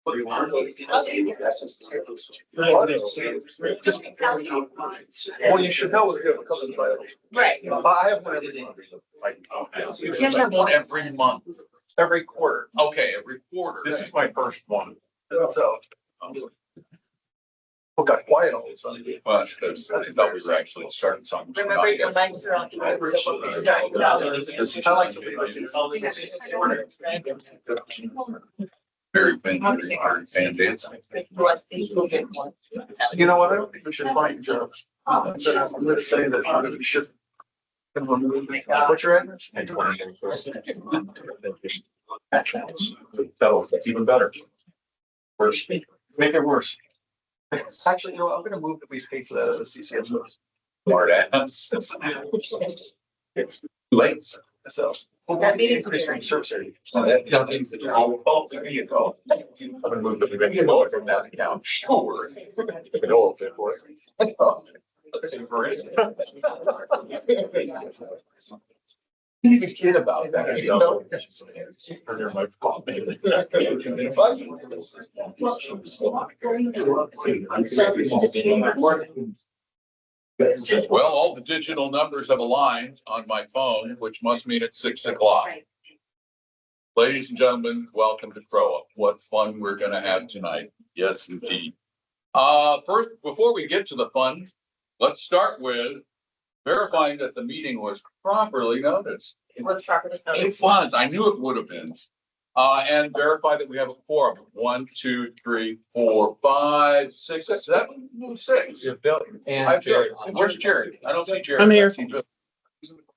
Well, you should know if you have a couple of violations. Right. I have one every month. You have to have one every month. Every quarter. Okay, every quarter. This is my first one. So. Oh, got quiet all of a sudden. Well, that's, I thought we were actually starting something. Remember, your mics are on. So we'll be starting now. I like to be Very fan dance. You know what? I don't think we should find jobs. I'm gonna say that we should. What's your address? That's even better. Worse. Make it worse. Actually, you know, I'm gonna move that we pay for that as a CCS. Smart ass. It's too late. So. That meeting's Increasing service area. So that company's the whole, there you go. I'm gonna move that we make it lower from that account. Sure. An old bit for it. Didn't even kid about that. You know. Under my fault. Well, all the digital numbers have aligned on my phone, which must mean it's 6 o'clock. Ladies and gentlemen, welcome to CROA. What fun we're gonna have tonight. Yes, indeed. First, before we get to the fun, let's start with verifying that the meeting was properly noticed. It was properly It noticed. was, I knew it would have been. And verify that we have a quorum. 1, 2, 3, 4, 5, 6, 7, 6. You're Bill I've Jared. Where's Jared? I don't see Jared. I'm here. I see Bill.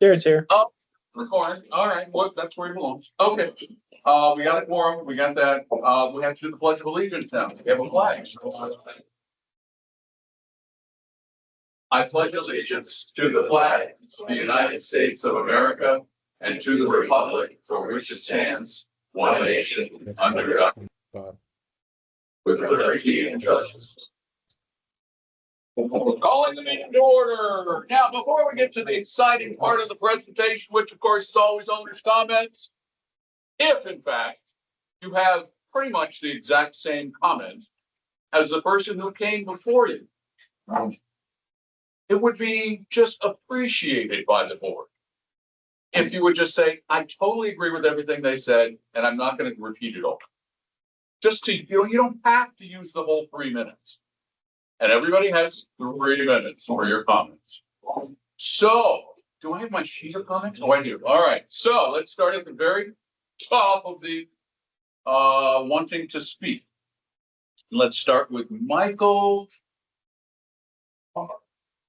Jared's here. Oh, recording. All right. Well, that's where he belongs. Okay. We got a quorum. We got that. We have to do the pledge of allegiance now. We have a flag. I pledge allegiance to the flag of the United States of America and to the republic for which it stands, one nation, under God, with liberty and justice. Calling the meeting to order. Now, before we get to the exciting part of the presentation, which of course is always owner's comments, if in fact you have pretty much the exact same comment as the person who came before you, it would be just appreciated by the board if you would just say, I totally agree with everything they said, and I'm not going to repeat it all. Just to, you don't have to use the whole 3 minutes. And everybody has 3 minutes for your comments. So, do I have my sheet of comments? Oh, I do. All right. So let's start at the very top of the wanting to speak. Let's start with Michael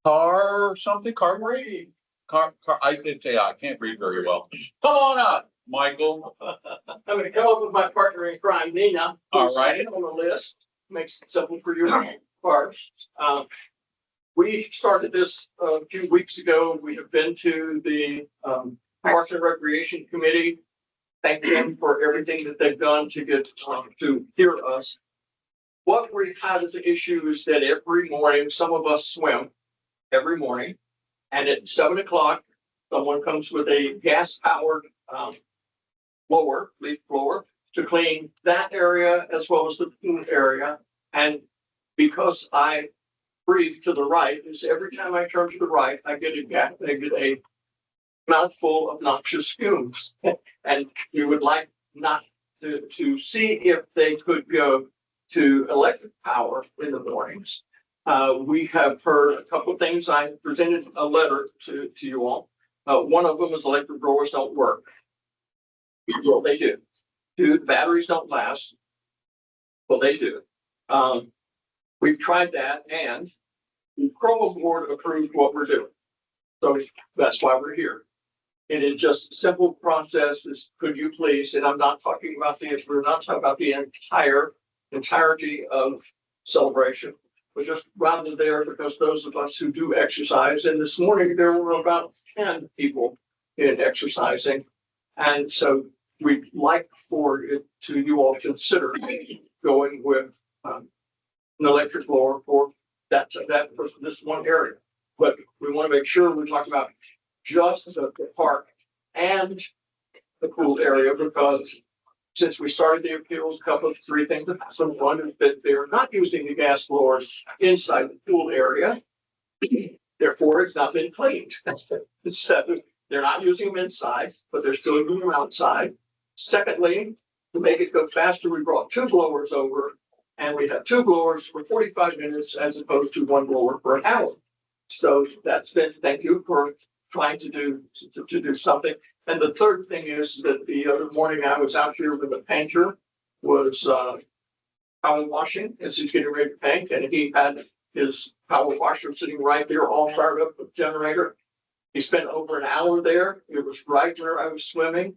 Carberry. I can't read very well. Come on up, Michael. I'm gonna come up with my partner in crime, Nina. All right. On the list, makes it simple for you first. We started this a few weeks ago. We have been to the Parks and Recreation Committee. Thank them for everything that they've done to get to hear us. What we have as the issue is that every morning, some of us swim every morning. And at 7 o'clock, someone comes with a gas-powered leaf blower to clean that area as well as the pool area. And because I breathe to the right, is every time I turn to the right, I get a mouthful of noxious fumes. And we would like not to see if they could go to electric power in the mornings. We have heard a couple of things. I presented a letter to you all. One of them is electric growers don't work. Well, they do. Two, the batteries don't last. Well, they do. We've tried that, and the CROA board approved what we're doing. So that's why we're here. It is just a simple process. Is could you please, and I'm not talking about we're not talking about the entirety of celebration. We're just rather there because those of us who do exercise, and this morning there were about 10 people in exercising. And so we'd like for it to you all consider going with an electric blower for that for this one area. But we want to make sure we talk about just the park and the pool area, because since we started the appeals, a couple of three things have happened. One is that they're not using the gas blowers inside the pool area. Therefore, it's not been cleaned. So they're not using them inside, but they're still using them outside. Secondly, to make it go faster, we brought two blowers over, and we have two blowers for 45 minutes as opposed to one blower for an hour. So that's been, thank you for trying to do something. And the third thing is that the other morning I was out here with a painter, was power washing as he's getting ready to paint, and he had his power washer sitting right there, all fired up with generator. He spent over an hour there. It was right where I was swimming.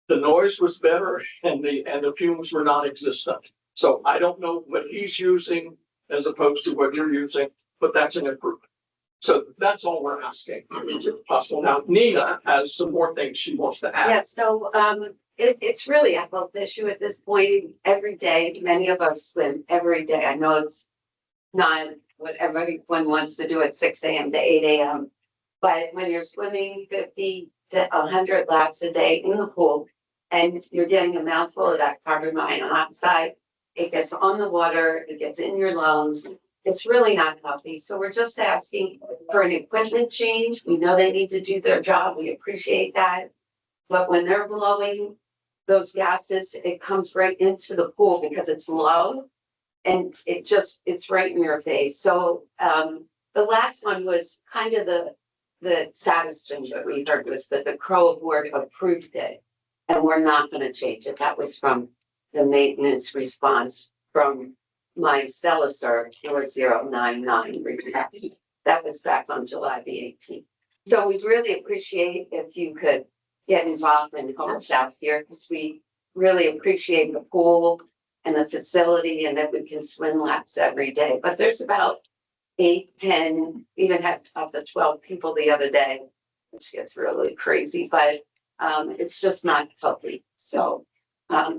The noise was better and the fumes were non-existent. So I don't know what he's using as opposed to what you're using, but that's an improvement. So that's all we're asking. Is it possible? Now, Nina has some more things she wants to add. Yeah, so it's really a health issue at this point. Every day, many of us swim every day. I know it's not what everyone wants to do at 6 a.m. to 8 a.m. But when you're swimming 50 to 100 laps a day in the pool and you're getting a mouthful of that carbon monoxide, it gets on the water, it gets in your lungs. It's really not healthy. So we're just asking for an equipment change. We know they need to do their job. We appreciate that. But when they're blowing those gases, it comes right into the pool because it's low and it's right in your face. So the last one was kind of the saddest thing that we heard was that the CROA board approved it and we're not going to change it. That was from the maintenance response from my Stellar 4099 request. That was back on July the 18th. So we'd really appreciate if you could get involved and help us out here because we really appreciate the pool and the facility and that we can swim laps every day. But there's about 8, 10, even had up to 12 people the other day, which gets really crazy, but it's just not healthy. So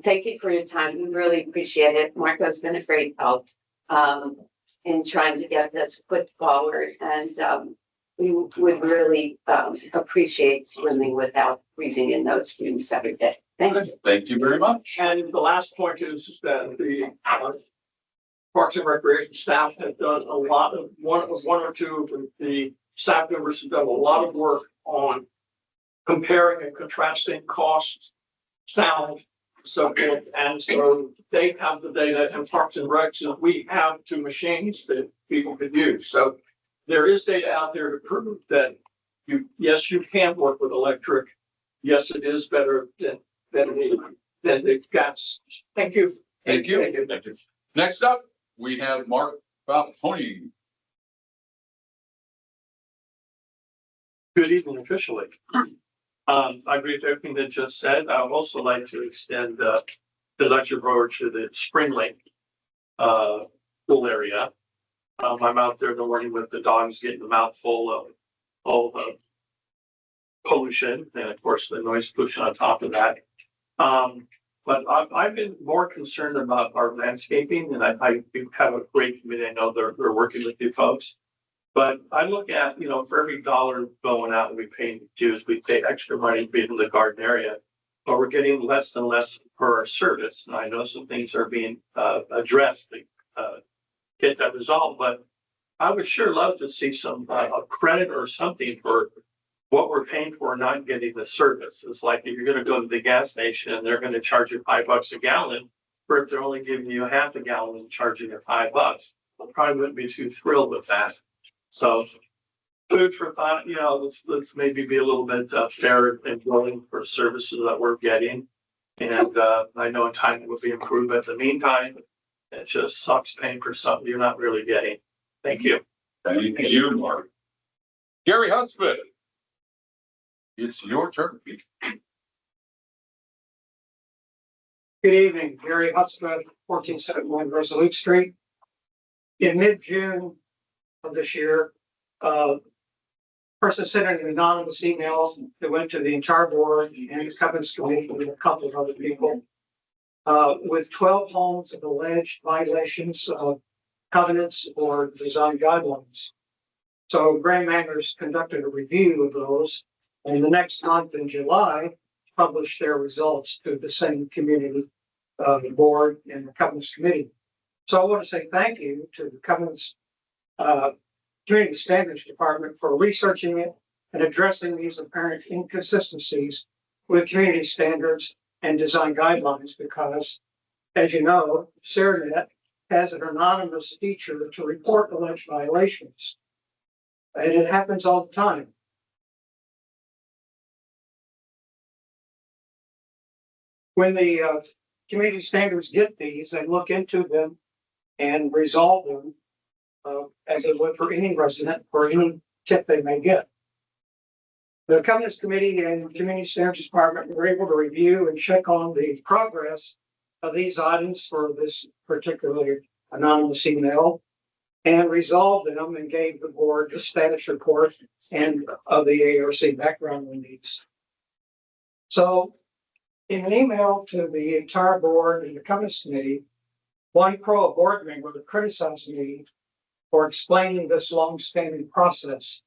thank you for your time. We really appreciate it. Marco's been a great help in trying to get this put forward. And we would really appreciate swimming without breathing in those fumes every day. Thank you. Thank you very much. And the last point is that the Parks and Recreation staff have done a lot of one or two of the staff members have done a lot of work on comparing and contrasting costs, sound, so forth. And so they have the data and Parks and Recs, and we have two machines that people could use. So there is data out there to prove that yes, you can work with electric. Yes, it is better than the gas. Thank you. Thank you. Next up, we have Mark Falcone. Good evening officially. I agree with everything that just said. I would also like to extend the lecture road to the Spring Lake pool area. I'm out there in the morning with the dogs getting the mouth full of all the pollution and of course the noise pollution on top of that. But I've been more concerned about our landscaping, and I have a great committee. I know they're working with you folks. But I look at, for every dollar going out and we pay dues, we pay extra money to be in the garden area, but we're getting less and less for our service. And I know some things are being addressed to get that resolved, but I would sure love to see some a credit or something for what we're paying for not getting the service. It's like if you're going to go to the gas station and they're going to charge you $5 a gallon, or if they're only giving you half a gallon and charging you $5, I probably wouldn't be too thrilled with that. So food for thought, let's maybe be a little bit fair and willing for services that we're getting. And I know in time it will be improved, but in the meantime, it just sucks paying for something you're not really getting. Thank you. Thank you, Mark. Gary Hudspeth. It's your turn. Good evening, Gary Hudspeth, 1471 Resolute Street. In mid-June of this year, person sent an anonymous email that went to the entire board and the covenants committee with a couple of other people with 12 homes of alleged violations of covenants or design guidelines. So Graham Mangers conducted a review of those, and the next month in July, publish their results to the same community, the board and the covenants committee. So I want to say thank you to the covenants, community standards department for researching it and addressing these apparent inconsistencies with community standards and design guidelines, because as you know, CROA has an anonymous feature to report alleged violations. And it happens all the time. When the community standards get these, they look into them and resolve them as it would for any resident or any tip they may get. The covenants committee and community standards department were able to review and check on the progress of these items for this particular anonymous email and resolved them and gave the board the status report and of the ARC background on these. So in an email to the entire board and the covenants committee, one CROA board member criticized me for explaining this long-standing process,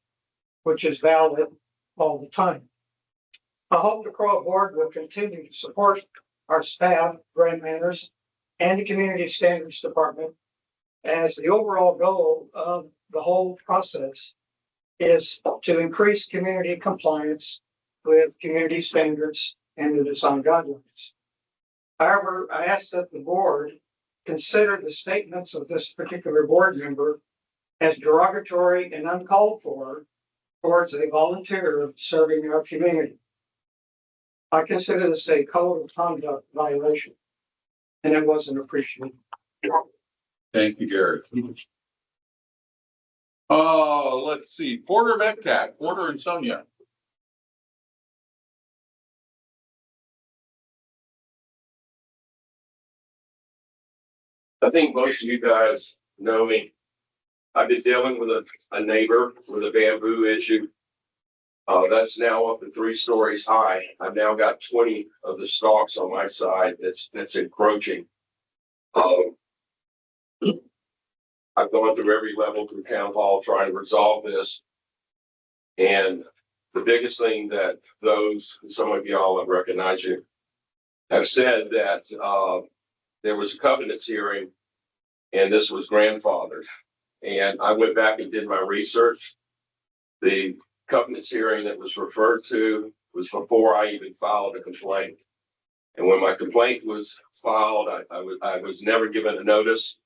which is valid all the time. I hope the CROA board will continue to support our staff, grant managers, and the community standards department, as the overall goal of the whole process is to increase community compliance with community standards and the design guidelines. However, I ask that the board consider the statements of this particular board member as derogatory and uncalled for towards a volunteer serving our community. I consider this a code of conduct violation, and it wasn't appreciated. Thank you, Gary. Oh, let's see, Porter Metcalf, Porter and Sonia. I think most of you guys know me. I've been dealing with a neighbor with a bamboo issue. That's now up to 3 stories high. I've now got 20 of the stalks on my side that's encroaching. I've gone through every level through town hall trying to resolve this. And the biggest thing that some of y'all have recognized you, have said that there was a covenants hearing and this was grandfathered. And I went back and did my research. The covenants hearing that was referred to was before I even filed a complaint. And when my complaint was filed, I was never given a notice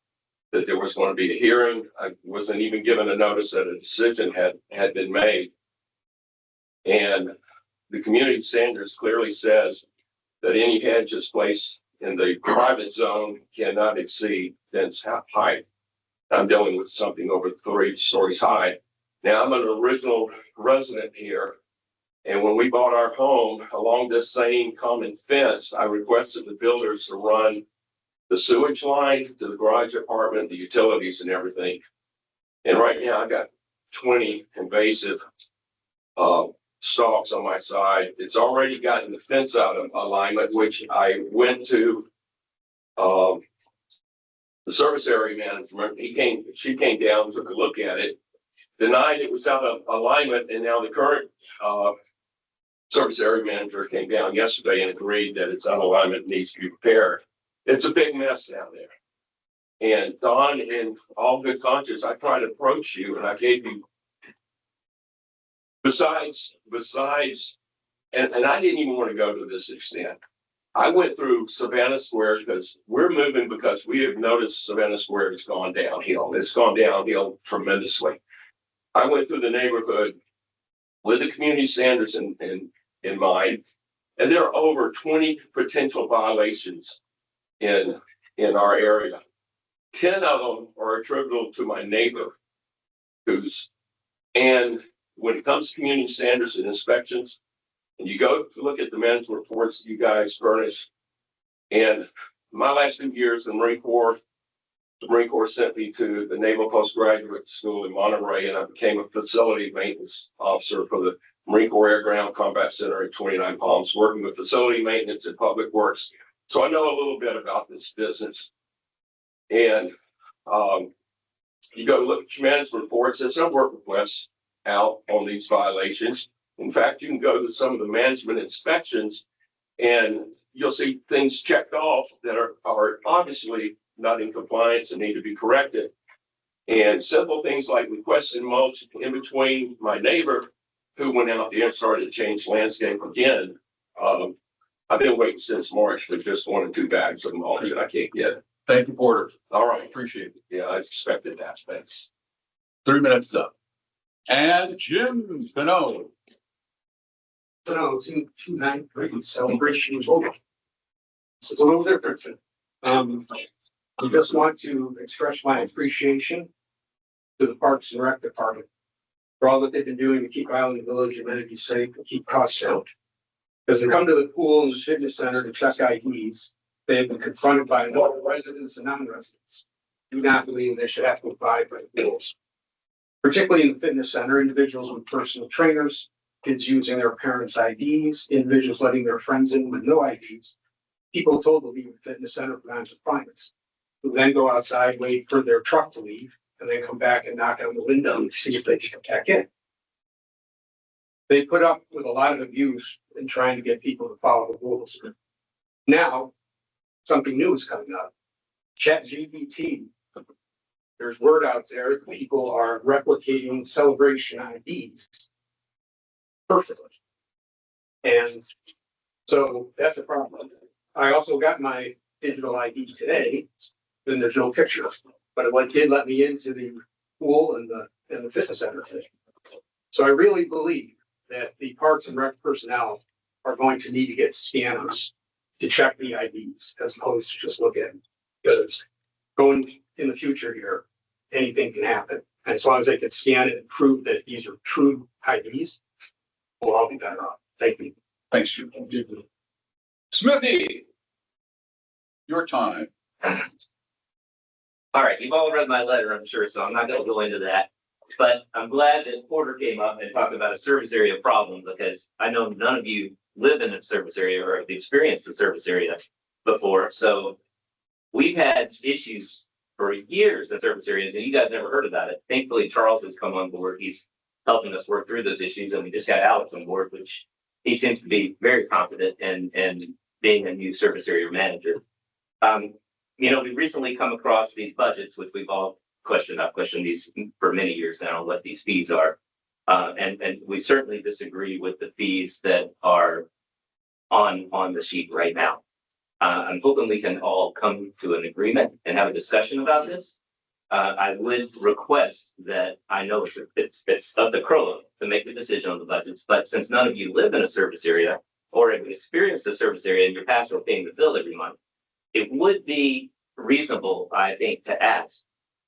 that there was going to be a hearing. I wasn't even given a notice that a decision had been made. And the community standards clearly says that any hedges placed in the private zone cannot exceed fence height. I'm dealing with something over 3 stories high. Now I'm an original resident here. And when we bought our home along this same common fence, I requested the builders to run the sewage line to the garage apartment, the utilities and everything. And right now I got 20 invasive stalks on my side. It's already gotten the fence out of alignment, which I went to the service area management. She came down, took a look at it, denied it was out of alignment, and now the current service area manager came down yesterday and agreed that it's out of alignment, needs to be repaired. It's a big mess down there. And Don, in all good conscience, I tried to approach you and I gave you, besides, and I didn't even want to go to this extent. I went through Savannah Square because we're moving, because we have noticed Savannah Square has gone downhill. It's gone downhill tremendously. I went through the neighborhood with the community standards in mind, and there are over 20 potential violations in our area. 10 of them are attributable to my neighbor, and when it comes to community standards and inspections, and you go to look at the management reports that you guys furnish, and my last 2 years in the Marine Corps sent me to the Naval Postgraduate School in Monterey, and I became a facility maintenance officer for the Marine Corps Air Ground Combat Center at 29 Palms, working with facility maintenance and public works. So I know a little bit about this business. And you go look at your management reports, there's no work requests out on these violations. In fact, you can go to some of the management inspections And you'll see things checked off that are obviously not in compliance and need to be corrected. And simple things like requesting mulch in between my neighbor who went out there and started to change landscape again. I've been waiting since March for just 1 or 2 bags of mulch and I can't get it. Thank you, Porter. All right. Appreciate it. Yeah, I expected that. Thanks. 3 minutes up. And Jim Pinot. So, 293 celebration is over. It's a little different. I just want to express my appreciation to the Parks and Rec Department for all that they've been doing to keep Island Village amenities safe and keep costs down. As they come to the pool and the fitness center to check IDs, they have been confronted by both residents and non-residents. Do not believe they should have to abide by the rules. Particularly in the fitness center, individuals with personal trainers, kids using their parents' IDs, individuals letting their friends in with no IDs, people told to leave the fitness center for non-compliance, who then go outside, wait for their truck to leave, and then come back and knock on the window to see if they can come back in. They put up with a lot of abuse in trying to get people to follow the rules. Now, something new is coming up. ChatGPT. There's word out there that people are replicating celebration IDs perfectly. And so that's a problem. I also got my digital ID today, and there's no picture, but it did let me into the pool and the fitness center today. So I really believe that the Parks and Rec personnel are going to need to get scanners to check the IDs as opposed to just look at them. Because going in the future here, anything can happen. And as long as they can scan it and prove that these are true IDs, we'll all be better off. Thank you. Thanks, Jim. Smithy, your time. All right, you've all read my letter, I'm sure, so I'm not gonna go into that. But I'm glad that Porter came up and talked about a service area problem, because I know none of you live in a service area or have experienced a service area before. So we've had issues for years in service areas, and you guys never heard about it. Thankfully, Charles has come on board. He's helping us work through those issues, and we just got Alex on board, which he seems to be very confident in being a new service area manager. We recently come across these budgets, which we've all questioned. I've questioned these for many years now, what these fees are. And we certainly disagree with the fees that are on the sheet right now. I'm hoping we can all come to an agreement and have a discussion about this. I would request that, I know it's up to CROA to make the decision on the budgets, but since none of you live in a service area or have experienced a service area and you're passionate paying the bill every month, it would be reasonable, I think, to ask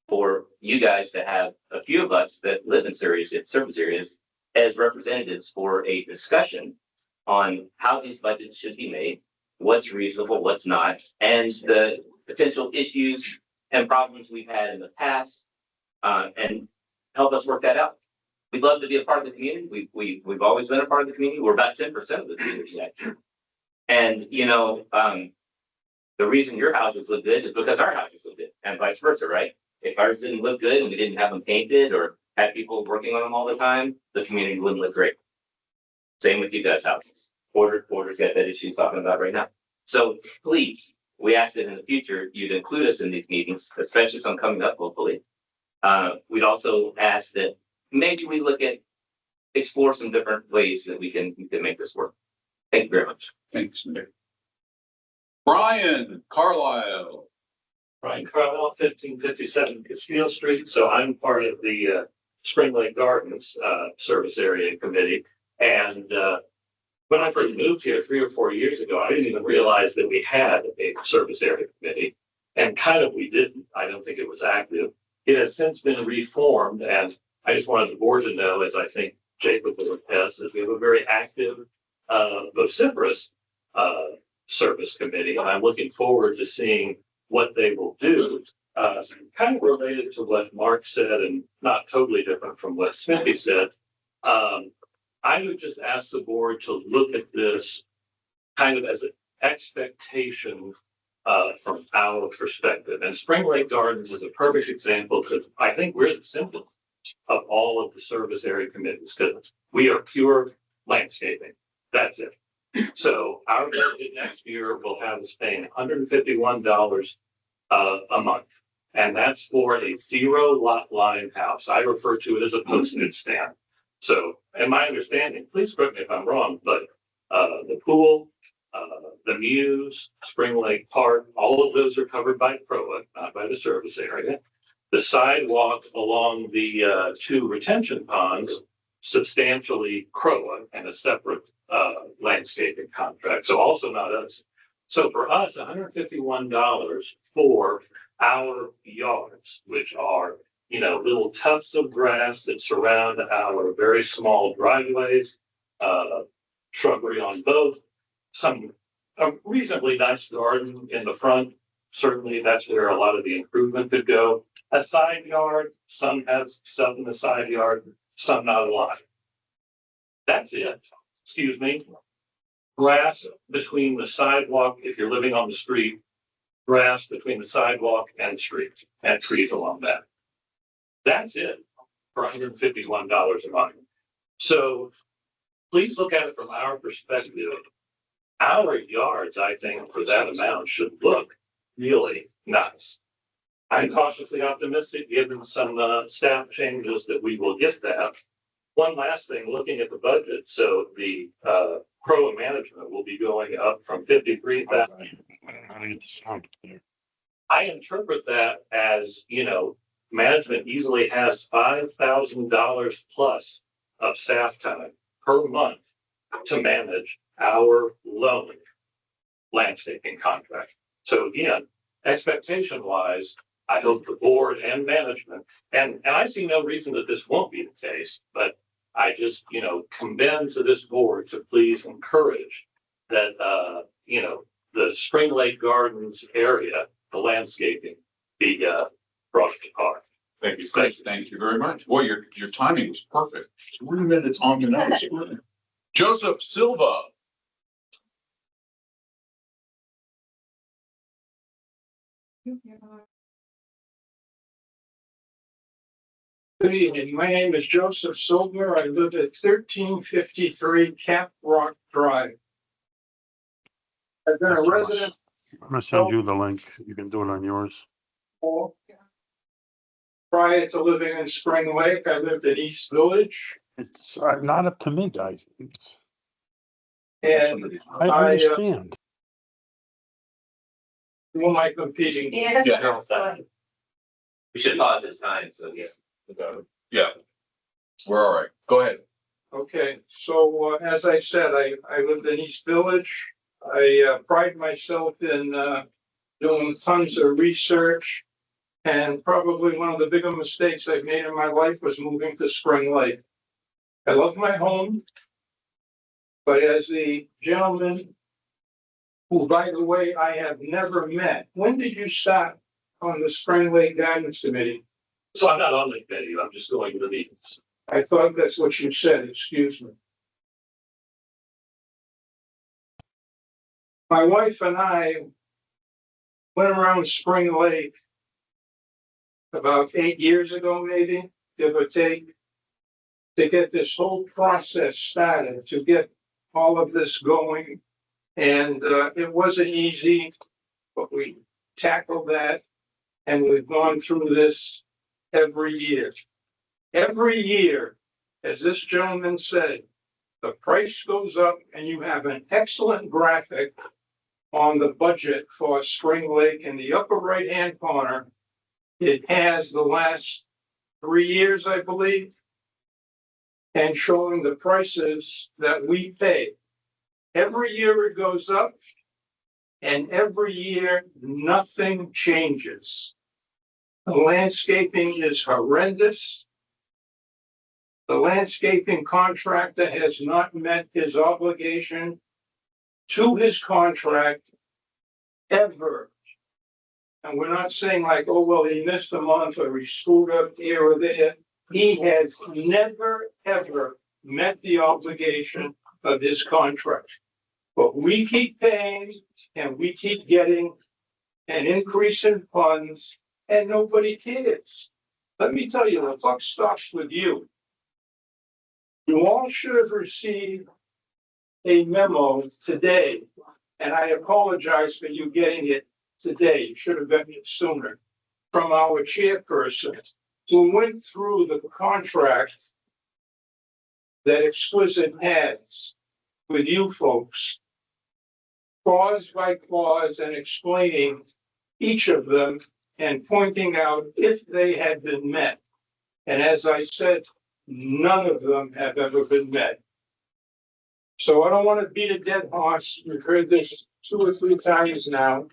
for you guys to have a few of us that live in service areas as representatives for a discussion on how these budgets should be made, what's reasonable, what's not, and the potential issues and problems we've had in the past, and help us work that out. We'd love to be a part of the community. We've always been a part of the community. We're about 10% of the community actually. And the reason your houses look good is because our houses look good, and vice versa, right? If ours didn't look good and we didn't have them painted or had people working on them all the time, the community wouldn't look great. Same with you guys' houses. Porter's got that issue he's talking about right now. So please, we ask that in the future you'd include us in these meetings, especially some coming up, hopefully. We'd also ask that maybe we explore some different ways that we can make this work. Thank you very much. Thanks, Nick. Brian Carlisle. Brian Carlisle, 1557 Castile Street. So I'm part of the Spring Lake Gardens Service Area Committee. And when I first moved here 3 or 4 years ago, I didn't even realize that we had a Service Area Committee. And we didn't. I don't think it was active. It has since been reformed. And I just wanted the board to know, as I think Jacob will attest, that we have a very active, vociferous service committee. And I'm looking forward to seeing what they will do, kind of related to what Mark said and not totally different from what Smithy said. I would just ask the board to look at this kind of as an expectation from our perspective. And Spring Lake Gardens is a perfect example because I think we're the symbol of all of the service area committees because we are pure landscaping. That's it. So our budget next year will have us paying $151 a month. And that's for a 0 lot line house. I refer to it as a postage stamp. So, in my understanding, please correct me if I'm wrong, but the pool, the Muse, Spring Lake Park, all of those are covered by CROA, not by the service area. The sidewalk along the two retention ponds, substantially CROA and a separate landscaping contract. So also not us. So for us, $151 for our yards, which are, little tufts of grass that surround our very small driveways, shrubbery on both, a reasonably nice garden in the front. Certainly that's where a lot of the improvement could go. A side yard, some have stuff in the side yard, some not a lot. That's it. Excuse me. Grass between the sidewalk, if you're living on the street, grass between the sidewalk and street, and trees along that. That's it for $151 a month. So please look at it from our perspective. Our yards, I think, for that amount should look really nice. I'm cautiously optimistic, given some staff changes, that we will get that. One last thing, looking at the budget, so the CROA management will be going up from 53,000. I interpret that as, management easily has $5,000 plus of staff time per month to manage our loan landscaping contract. So again, expectation wise, I hope the board and management, and I see no reason that this won't be the case, but I just, commend to this board to please encourage that, the Spring Lake Gardens area, the landscaping, be brought to par. Thank you. Thank you very much. Boy, your timing was perfect. 3 minutes on the nose. Joseph Silva. Good evening. My name is Joseph Silver. I live at 1353 Cap Rock Drive. I've been a resident I'm gonna send you the link. You can do it on yours. prior to living in Spring Lake. I lived in East Village, It's not up to me, guys. and I understand. who am I competing? Yes. Yeah. We should pause this time, so yes. Yeah. We're all right. Go ahead. Okay, so as I said, I lived in East Village. I pride myself in doing tons of research. And probably one of the bigger mistakes I've made in my life was moving to Spring Lake. I love my home. But as the gentleman who, by the way, I have never met, when did you start on the Spring Lake Guidance Committee? So I'm not on the committee, I'm just going to the meetings. I thought that's what you said, excuse me. My wife and I went around Spring Lake about 8 years ago, maybe, give or take, to get this whole process started, to get all of this going. And it wasn't easy, but we tackled that, and we've gone through this every year. Every year, as this gentleman said, the price goes up, and you have an excellent graphic on the budget for Spring Lake in the upper right-hand corner. It has the last 3 years, I believe, and showing the prices that we pay. Every year it goes up, and every year nothing changes. The landscaping is horrendous. The landscaping contractor has not met his obligation to his contract ever. And we're not saying like, oh, well, he missed a month or he screwed up here or there. He has never, ever met the obligation of his contract. But we keep paying and we keep getting an increase in funds and nobody cares. Let me tell you, the buck stops with you. You all should have received a memo today, and I apologize for you getting it today. You should have gotten it sooner, from our chairperson, who went through the contract that Exquisite has with you folks, clause by clause, and explaining each of them and pointing out if they had been met. And as I said, none of them have ever been met. So I don't want to beat a dead horse. We've heard this 2 or 3 times now.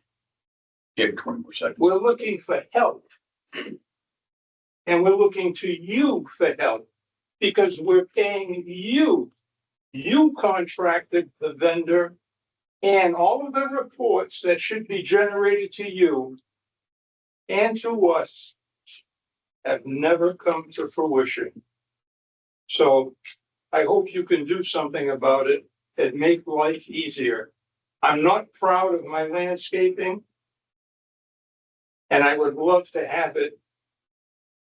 Give it 20 more seconds. We're looking for help. And we're looking to you for help because we're paying you. You contracted the vendor, and all of the reports that should be generated to you and to us have never come to fruition. So I hope you can do something about it and make life easier. I'm not proud of my landscaping, and I would love to have it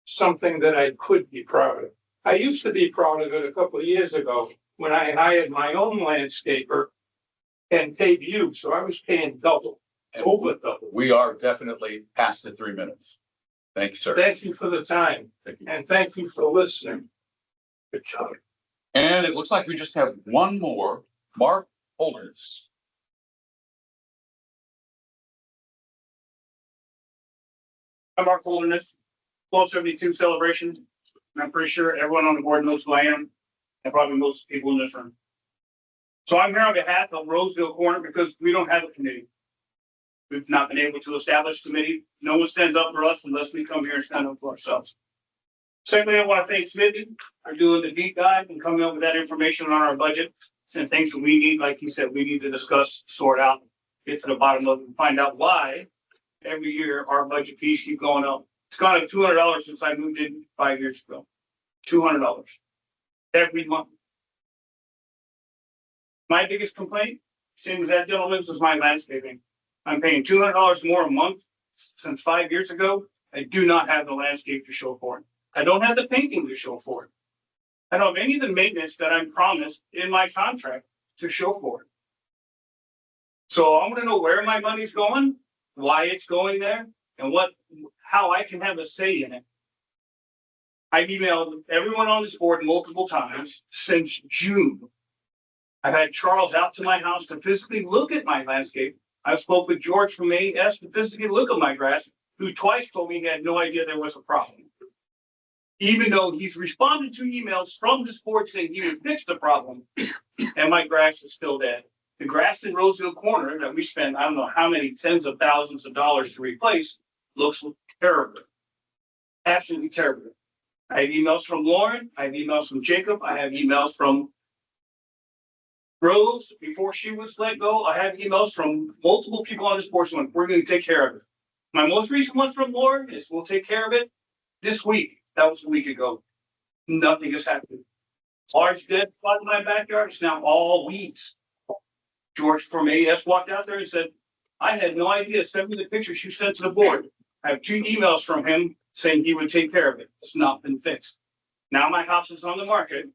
something that I could be proud of. I used to be proud of it a couple of years ago when I hired my own landscaper and paid you, so I was paying double, over double. We are definitely past the 3 minutes. Thank you, sir. Thank you for the time, Thank you. and thank you for listening. Good job. And it looks like we just have one more, Mark Holders. I'm Mark Holderness, 1272 Celebration. And I'm pretty sure everyone on the board knows who I am, and probably most people in this room. So I'm here on behalf of Roseville Corner because we don't have a committee. We've not been able to establish a committee. No one stands up for us unless we come here and stand up for ourselves. Secondly, I want to thank Smithy for doing the deep dive and coming up with that information on our budget and things that we need, like he said, we need to discuss, sort out, get to the bottom of it and find out why every year our budget fees keep going up. It's gone up $200 since I moved in 5 years ago. $200 every month. My biggest complaint, same as that gentleman's, is my landscaping. I'm paying $200 more a month since 5 years ago. I do not have the landscape to show for it. I don't have the painting to show for it. I don't have any of the maintenance that I'm promised in my contract to show for it. So I want to know where my money's going, why it's going there, and how I can have a say in it. I've emailed everyone on this board multiple times since June. I've had Charles out to my house to physically look at my landscape. I spoke with George from AES to physically look at my grass, who twice told me he had no idea there was a problem. Even though he's responded to emails from this board saying he would fix the problem, and my grass is still dead. The grass in Roseville Corner that we spent, I don't know how many tens of thousands of dollars to replace, looks terrible. Absolutely terrible. I have emails from Lauren, I have emails from Jacob, I have emails from Rose before she was let go. I have emails from multiple people on this board saying we're going to take care of it. My most recent one from Lauren is we'll take care of it this week. That was a week ago. Nothing has happened. Large dead spot in my backyard is now all weeds. George from AES walked out there and said, I had no idea. Send me the pictures you sent to the board. I have 2 emails from him saying he would take care of it. It's not been fixed. Now my house is on the market.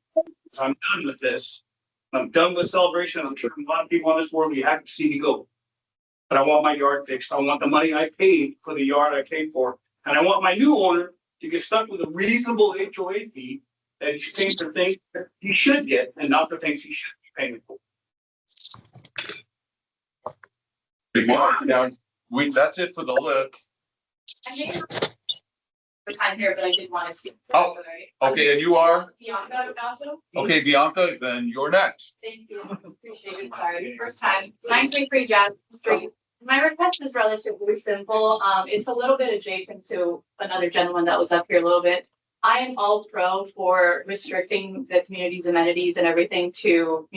I'm done with this. I'm done with Celebration. I'm sure a lot of people on this board will be happy to see me go. But I want my yard fixed. I want the money I paid for the yard I paid for. And I want my new owner to get stuck with a reasonable HOA fee that he's paying for things that he should get and not for things he should be paying for. Now, that's it for the list. I may have the time here, but I did want to see. Oh, okay, and you are? Bianca also. Okay, Bianca, then you're next. Thank you. Appreciate it. Sorry. First time. 933 Jackson Street. My request is relatively simple. It's a little bit adjacent to another gentleman that was up here a little bit. I am all pro for restricting the community's amenities and everything to,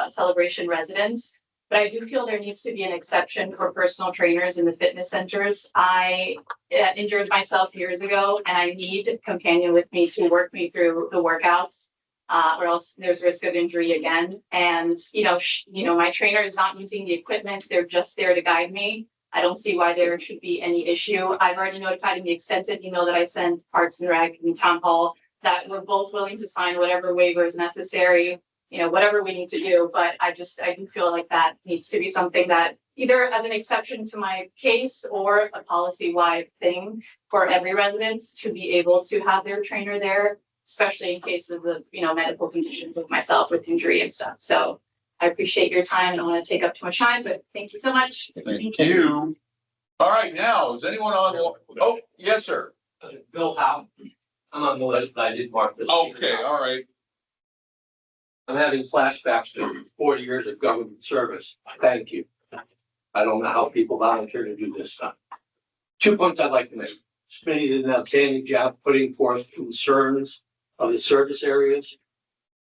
Celebration residents. But I do feel there needs to be an exception for personal trainers in the fitness centers. I injured myself years ago and I need a companion with me to work me through the workouts. Or else there's risk of injury again. And, my trainer is not using the equipment. They're just there to guide me. I don't see why there should be any issue. I've already notified in the extensive email that I sent Parks and Rec and Town Hall that we're both willing to sign whatever waivers necessary. whatever we need to do. But I do feel like that needs to be something that either as an exception to my case or a policy-wide thing for every resident to be able to have their trainer there, especially in cases of, medical conditions like myself with injury and stuff. So I appreciate your time. I don't want to take up too much time, but thank you so much. Thank you. All right, now, is anyone on? Oh, yes, sir. Bill Howe. I'm on the list, but I did mark this. Okay, all right. I'm having flashbacks to 40 years of government service. Thank you. I don't know how people volunteer to do this stuff. 2 points I'd like to make. Smitty did an outstanding job putting forth concerns of the service areas.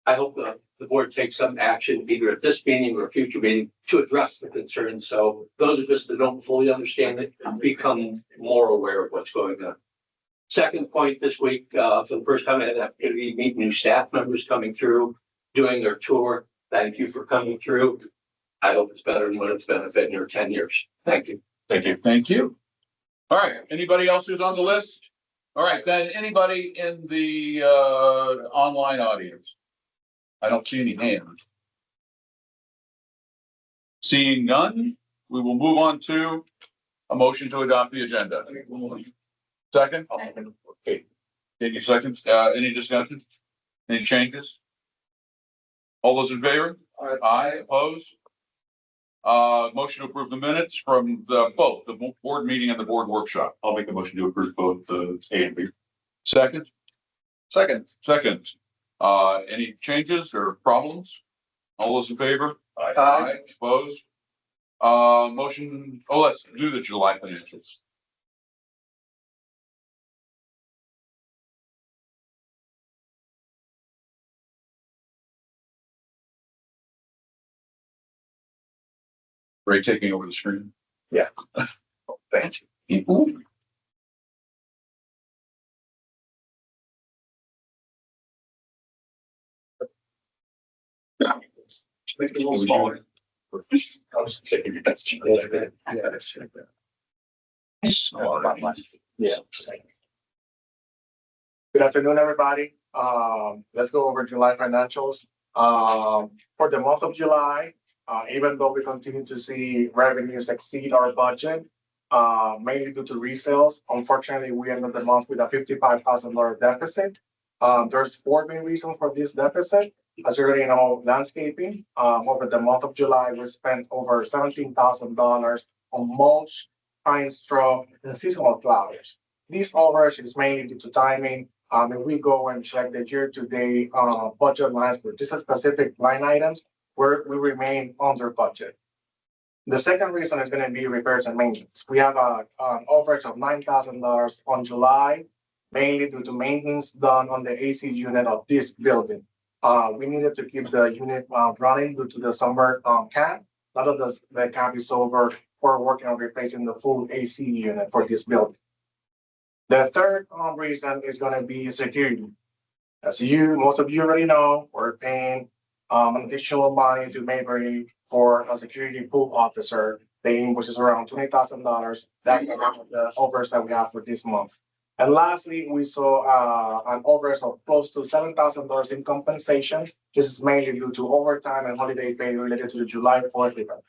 I hope the board takes some action either at this meeting or a future meeting to address the concerns. So those of us that don't fully understand it become more aware of what's going on. Second point this week, for the first time, I had the opportunity to meet new staff members coming through, doing their tour. Thank you for coming through. I hope it's better than what it's been in your 10 years. Thank you. Thank you. Thank you. All right, anybody else who's on the list? All right, then anybody in the online audience? I don't see any hands. Seeing none, we will move on to a motion to adopt the agenda. Second? Okay. Any seconds? Any discussion? Any changes? All those in favor? Aye. Opposed? Motion to approve the minutes from both the board meeting and the board workshop. I'll make a motion to approve both the A and B. Second? Second. Any changes or problems? All those in favor? Aye. Opposed? Motion, let's do the July financials. Ray taking over the screen. Yeah. Fancy. Make it a little smaller. I was thinking that's. Yeah. Good afternoon, everybody. Let's go over July financials. For the month of July, even though we continue to see revenues exceed our budget, mainly due to resales, unfortunately, we ended the month with a $55,000 deficit. There's 4 main reasons for this deficit. As you already know, landscaping. Over the month of July, we spent over $17,000 on mulch, pine straw, and seasonal flowers. This overage is mainly due to timing. If we go and check the year-to-date budget lines for this specific line items, we remain under budget. The second reason is going to be repairs and maintenance. We have an overage of $9,000 on July, mainly due to maintenance done on the AC unit of this building. We needed to keep the unit running due to the summer camp. Now that the camp is over, we're working on replacing the full AC unit for this building. The third reason is going to be security. As most of you already know, we're paying an additional money to Mayberry for a security pool officer, paying which is around $20,000. That's the overage that we have for this month. And lastly, we saw an overage of close to $7,000 in compensation. This is mainly due to overtime and holiday pay related to the July 4th event.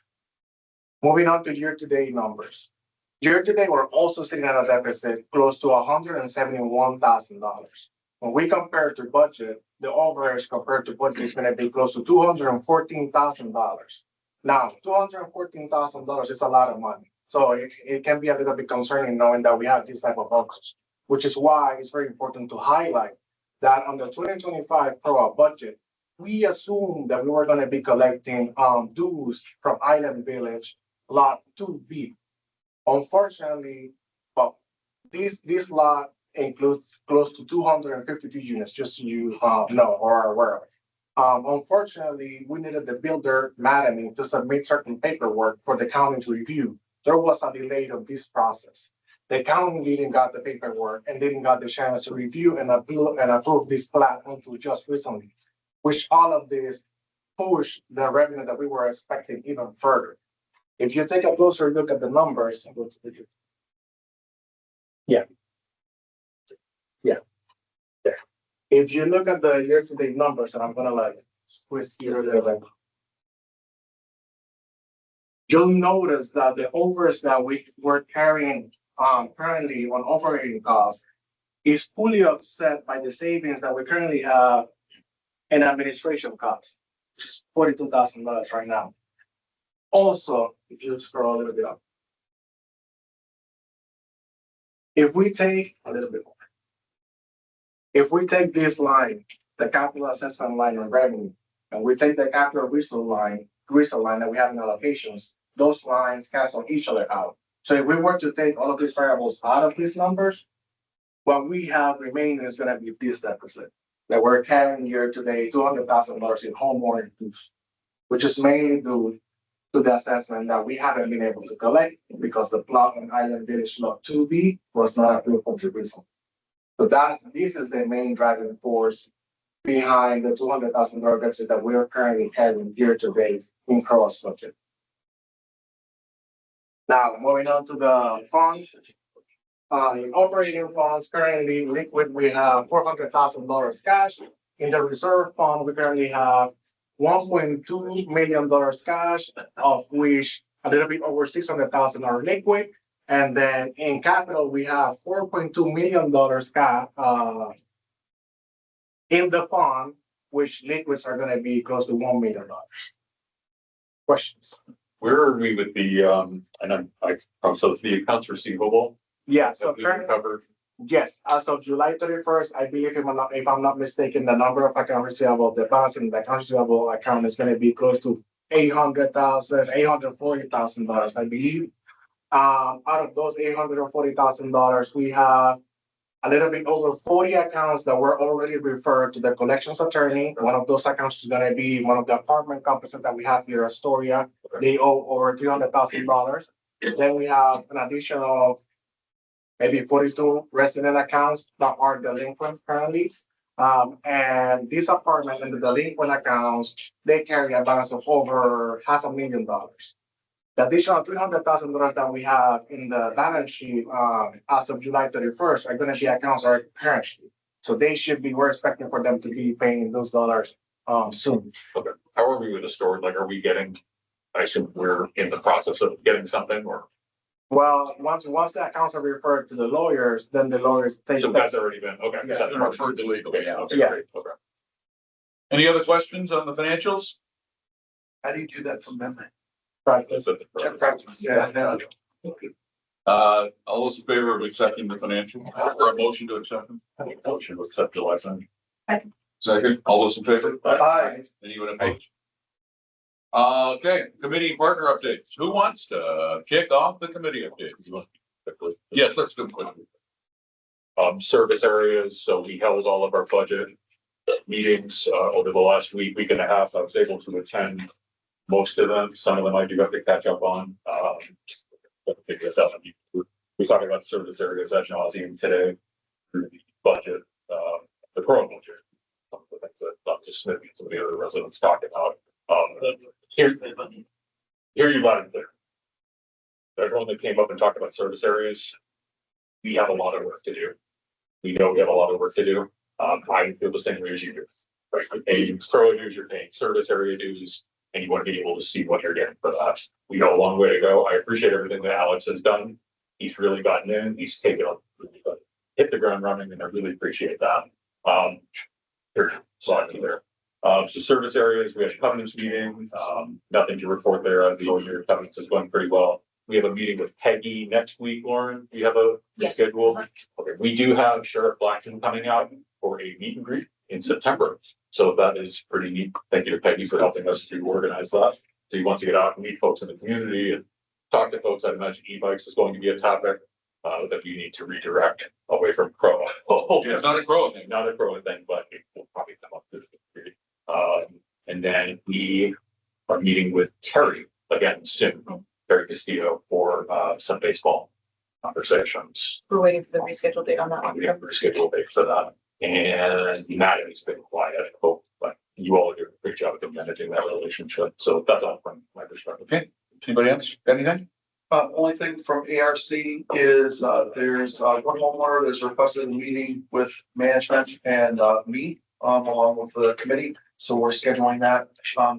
Moving on to year-to-date numbers. Year-to-date, we're also sitting at a deficit close to $171,000. When we compare to budget, the overage compared to budget is going to be close to $214,000. Now, $214,000 is a lot of money. So it can be a little bit concerning knowing that we have this type of overage, which is why it's very important to highlight that on the 2025 CROA budget, we assumed that we were going to be collecting dues from Island Village Lot 2B. Unfortunately, well, this lot includes close to 252 units, just so you know or are aware of it. Unfortunately, we needed the builder, Madame, to submit certain paperwork for the county to review. There was a delay of this process. The county didn't got the paperwork and didn't got the chance to review and approve this plat until just recently, which all of this pushed the revenue that we were expecting even further. If you take a closer look at the numbers, yeah. If you look at the year-to-date numbers, and I'm gonna squeeze here a little bit. You'll notice that the overs that we're carrying currently on operating costs is fully offset by the savings that we currently have in administration costs, which is $42,000 right now. Also, if you scroll a little bit up. If we take a little bit more. If we take this line, the capital assessment line of revenue, and we take the capital resource line that we have in allocations, those lines cancel each other out. So if we were to take all of these variables out of these numbers, what we have remaining is gonna be this deficit that we're carrying year to date, $200,000 in homeowner use, which is mainly due to the assessment that we haven't been able to collect because the plot on Island Village Lot 2B was not approved for the reason. So this is the main driving force behind the $200,000 deficit that we are currently carrying year to date in CROA's budget. Now, moving on to the funds. In operating funds, currently liquid, we have $400,000 cash. In the reserve fund, we currently have $1.2 million cash, of which a little bit over $600,000 are liquid. And then in capital, we have $4.2 million in the fund, which liquids are gonna be close to $1 million. Questions? Where are we with the, so it's the accounts receivable? Yeah, so that we currently, covered? yes, as of July 31st, I believe if I'm not mistaken, the number of account receivable, the balance in the account receivable account is gonna be close to $840,000, I believe. Out of those $840,000, we have a little bit over 40 accounts that were already referred to the collections attorney. One of those accounts is gonna be one of the apartment complexes that we have here in Astoria. They owe over $300,000. Then we have an additional maybe 42 resident accounts that are delinquent currently. And this apartment and the delinquent accounts, they carry a balance of over $500,000. The additional $300,000 that we have in the balance sheet as of July 31st are gonna be accounts our current sheet. So we're expecting for them to be paying those dollars soon. Okay, how are we with the store? Like, are we getting, I assume we're in the process of getting something or? Well, once the accounts are referred to the lawyers, then the lawyers take. So that's already been, okay. Yes. That's referred to legal. Yeah, okay, Yeah. great, okay. Any other questions on the financials? How do you do that from memory? Practice. Yeah. All those in favor of accepting the financial, or a motion to accept them? Motion to accept July 2nd. Second, all those in favor? Aye. Anyone opposed? Okay, committee partner updates. Who wants to kick off the committee updates? Yes, let's do it quickly. Service areas, so we held all of our budget meetings, over the last week and a half. I was able to attend most of them. Some of them I do have to catch up on. We talked about service areas ad nauseum today, through the budget, the CROA budget. Some of the things that Dr. Smith and some of the other residents talked about. Here you got it there. Everyone that came up and talked about service areas, we have a lot of work to do. We know we have a lot of work to do. I feel the same way as you do. Right, you're paying CROA dues, you're paying service area dues, and you want to be able to see what you're getting for that. We got a long way to go. I appreciate everything that Alex has done. He's really gotten in, he's taken up, hit the ground running, and I really appreciate that. Here, slide me there. So service areas, we had a covenants meeting, nothing to report there. The year covenants is going pretty well. We have a meeting with Peggy next week, Lauren. Do you have a schedule? Okay, we do have Sheriff Blackton coming out for a meet and greet in September. So that is pretty neat. Thank you to Peggy for helping us to organize that. So he wants to get out and meet folks in the community and talk to folks. I imagine e-bikes is going to be a topic that we need to redirect away from CROA. Yeah, it's not a CROA thing. Not a CROA thing, but it will probably come up. And then we are meeting with Terry again soon, Terry Castillo, for some baseball conversations. We're waiting for the rescheduled date on that one. We have a rescheduled date for that. And Matt has been quiet, I hope, but you all do a great job of managing that relationship. So that's all from my perspective. Okay, anybody else? Anything? Only thing from ARC is, there's one homeowner that's requested a meeting with management and me along with the committee. So we're scheduling that.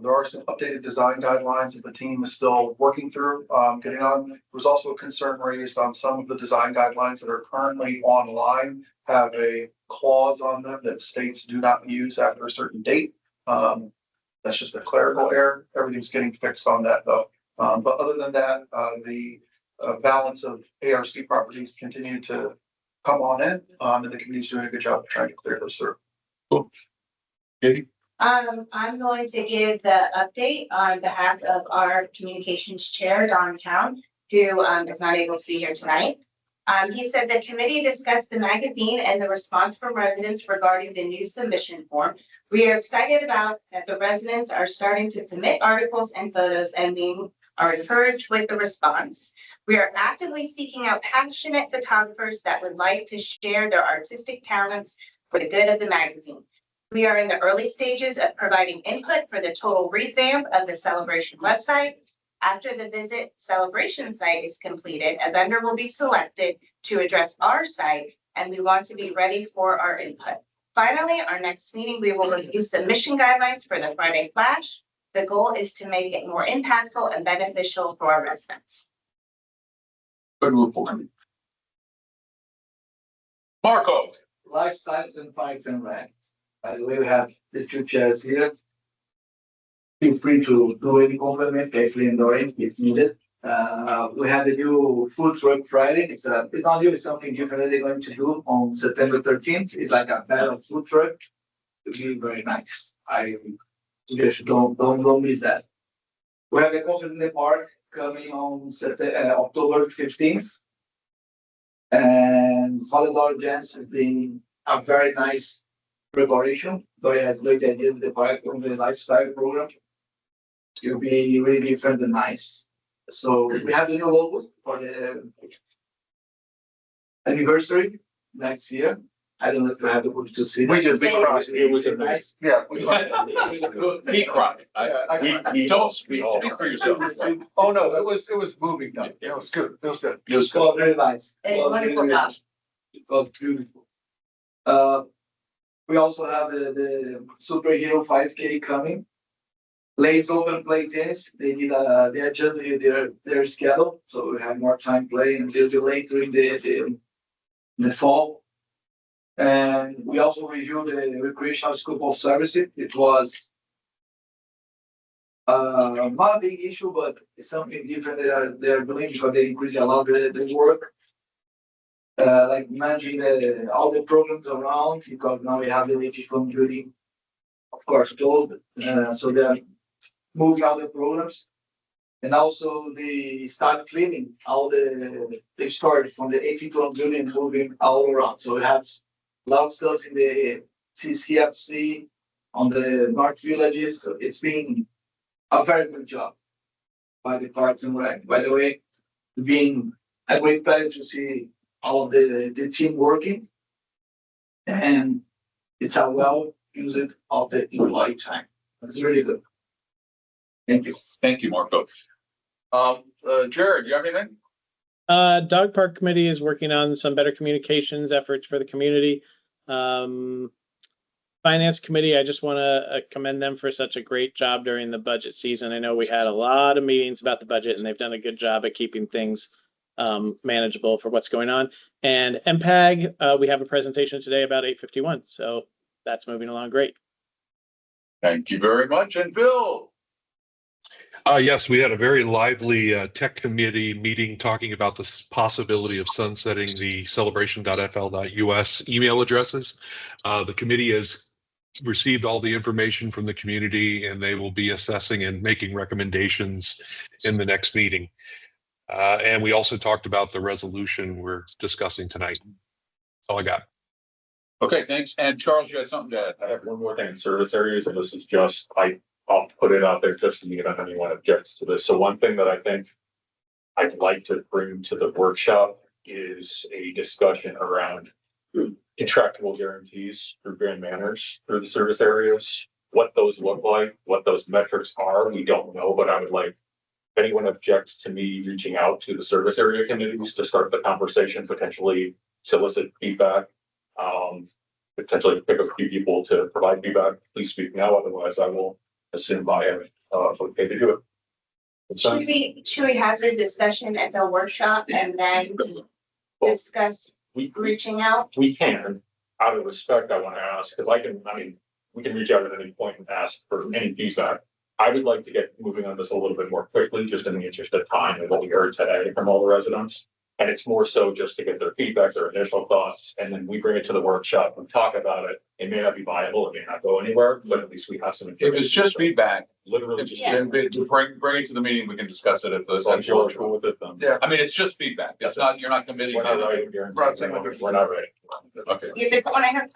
There are some updated design guidelines that the team is still working through, getting on. There's also a concern raised on some of the design guidelines that are currently online, have a clause on them that states do not use after a certain date. That's just a clerical error. Everything's getting fixed on that though. But other than that, the balance of ARC properties continue to come on in, and the committee's doing a good job of trying to clear those through. Cool. Katie? I'm going to give the update on behalf of our communications chair, Don Town, who is not able to be here tonight. He said the committee discussed the magazine and the response from residents regarding the new submission form. We are excited about that the residents are starting to submit articles and photos and we are encouraged with the response. We are actively seeking out passionate photographers that would like to share their artistic talents for the good of the magazine. We are in the early stages of providing input for the total revamp of the celebration website. After the visit celebration site is completed, a vendor will be selected to address our site, and we want to be ready for our input. Finally, our next meeting, we will review submission guidelines for the Friday Flash. The goal is to make it more impactful and beneficial for our residents. Good report. Marco? Lifestyles and fights and ranks. By the way, we have the two chairs here. Feel free to do any compliment, carefully enjoying if needed. We have the new food truck Friday. It's not really something different that they're going to do on September 13th. It's like a battle food truck. It'll be very nice. I suggest don't miss that. We have the concert in the park coming on October 15th. And Father Jens has been a very nice preparation. Dory has great ideas with the park on the lifestyle program. It'll be really different and nice. So we have the new logo for the anniversary next year. I don't know if you have the able to see. We did big cross. It was a nice. Yeah. It was a good. He cried. We don't speak for yourself. Oh, no, it was moving. No, it was good. It was good. It was It was very nice. And It was wonderful really job. nice. It was beautiful. We also have the superhero 5K coming. Ladies open play tennis. They adjusted their schedule, so we have more time playing. They'll be later in the fall. And we also reviewed the recreational scope of services. It was not a big issue, but it's something different they're doing because they increased a lot the work. Like managing all the programs around, because now we have the Leafy from duty, of course, told. So they're moving all the programs. And also they start cleaning all the storage from the AFI from duty and moving all around. So we have a lot of stuff in the CCFC on the North Villages. So it's been a very good job by the Parks and Rec. By the way, being a great pleasure to see all of the team working, and it's a well used of the employee time. It's really good. Thank you. Thank you, Marco. Jared, you have anything? Dog Park Committee is working on some better communications efforts for the community. Finance Committee, I just want to commend them for such a great job during the budget season. I know we had a lot of meetings about the budget and they've done a good job at keeping things manageable for what's going on. And MPAG, we have a presentation today about 851. So that's moving along great. Thank you very much. And Bill? Yes, we had a very lively tech committee meeting talking about the possibility of sunsetting the celebration.fl.us email addresses. The committee has received all the information from the community and they will be assessing and making recommendations in the next meeting. And we also talked about the resolution we're discussing tonight. That's all I got. Okay, thanks. And Charles, you had something to add? I have one more thing in service areas, and this is just, I'll put it out there just to see if anyone objects to this. So one thing that I think I'd like to bring to the workshop is a discussion around contractual guarantees through Grand Manors through the service areas. What those look like, what those metrics are, we don't know, but I would like, if anyone objects to me reaching out to the service area committees to start the conversation, potentially solicit feedback. potentially pick a few people to provide feedback, please speak now, otherwise I will assume I am, okay to do it. Should we have the discussion at the workshop and then discuss reaching out? We can, out of respect, I want to ask, because we can reach out at any point and ask for any feedback. I would like to get moving on this a little bit more quickly, just in the interest of time and what we heard today from all the residents. And it's more so just to get their feedback, their initial thoughts, and then we bring it to the workshop and talk about it. It may not be viable, it may not go anywhere, but at least we have some. If it's just feedback, Literally just. then bring it to the meeting, we can discuss it at those. I'm sure we're cool with it then. Yeah. I mean, it's just feedback. It's not, you're not committing. We're not writing guarantees. We're not writing. Okay. When I have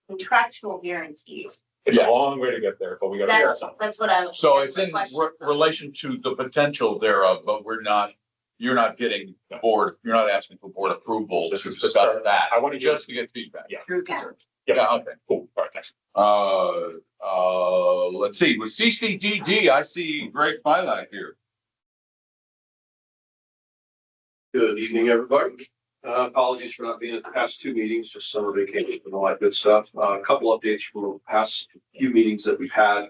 contractual guarantees, It's a long way to get there, but we gotta get something. that's what I. So it's in relation to the potential thereof, but you're not getting board, you're not asking for board approval to discuss that. I want to Just to get feedback. Yeah. Here's the concern. Yeah, okay. Cool. All right, thanks. Let's see, with CCDD, I see Greg Pilak here. Good evening, everybody. Apologies for not being at the past two meetings, just summer vacation and all that good stuff. A couple updates from the past few meetings that we've had.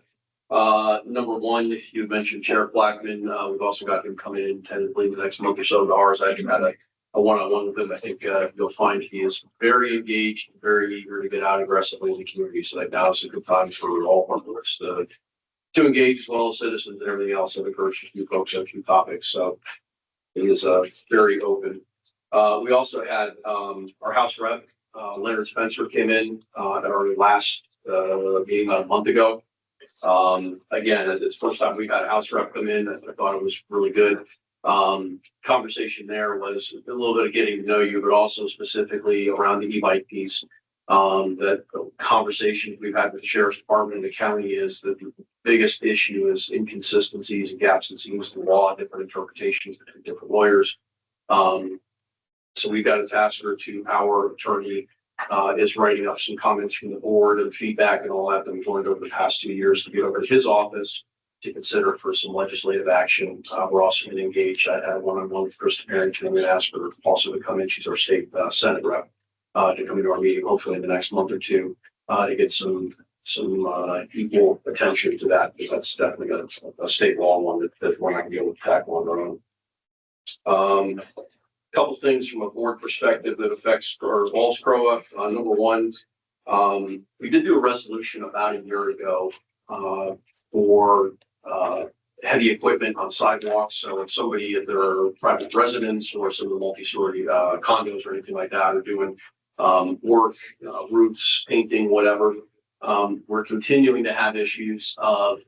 Number one, you mentioned Sheriff Blackman. We've also got him coming in tentatively the next month or so to ours. I actually had a one-on-one with him. I think you'll find he is very engaged, very eager to get out aggressively in the community. So that now is a good time for all of our boards to engage as well as citizens and everything else. I've encouraged a few folks on a few topics. So he is very open. We also had our House Rep, Leonard Spencer, came in at our last meeting about a month ago. Again, it's the first time we've had a House Rep come in. I thought it was really good. Conversation there was a little bit of getting to know you, but also specifically around the e-bike piece. That conversation we've had with the Sheriff's Department and the county is that the biggest issue is inconsistencies and gaps and seams in the law, different interpretations between different lawyers. So we've got a tasker to our attorney is writing up some comments from the board and feedback and all that we've learned over the past 2 years to get over to his office to consider for some legislative action. We're also going to engage. I had a one-on-one with Krista Harrington. I'm going to ask her also to come in. She's our state Senate rep to come into our meeting, hopefully in the next month or two, to get some equal attention to that, because that's definitely a state law one that we're not going to be able to tackle on our own. Couple things from a board perspective that affects or involves CROA. Number one, we did do a resolution about a year ago for heavy equipment on sidewalks. So if somebody, if there are private residents or some of the multi-story condos or anything like that are doing work, roofs, painting, whatever, we're continuing to have issues of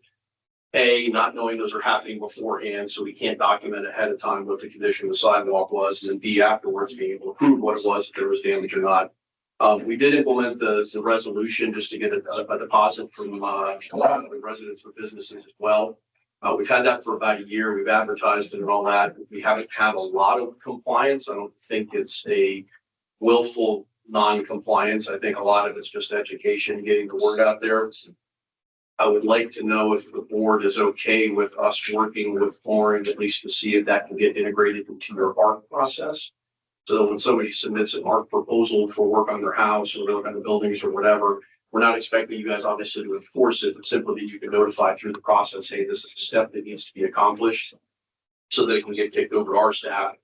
not knowing those are happening beforehand, so we can't document ahead of time what the condition of the sidewalk was, and then B, afterwards being able to prove what it was, if there was damage or not. We did implement the resolution just to get a deposit from the residents or businesses as well. We've had that for about a year. We've advertised it and all that. We haven't had a lot of compliance. I don't think it's a willful non-compliance. I think a lot of it's just education, getting the word out there. I would like to know if the board is okay with us working with Lauren, at least to see if that can get integrated into your ARC process. So when somebody submits an ARC proposal for work on their house or work on the buildings or whatever, we're not expecting you guys obviously to enforce it, but simply that you can notify through the process, hey, this is a step that needs to be accomplished. So that it can get kicked over to our staff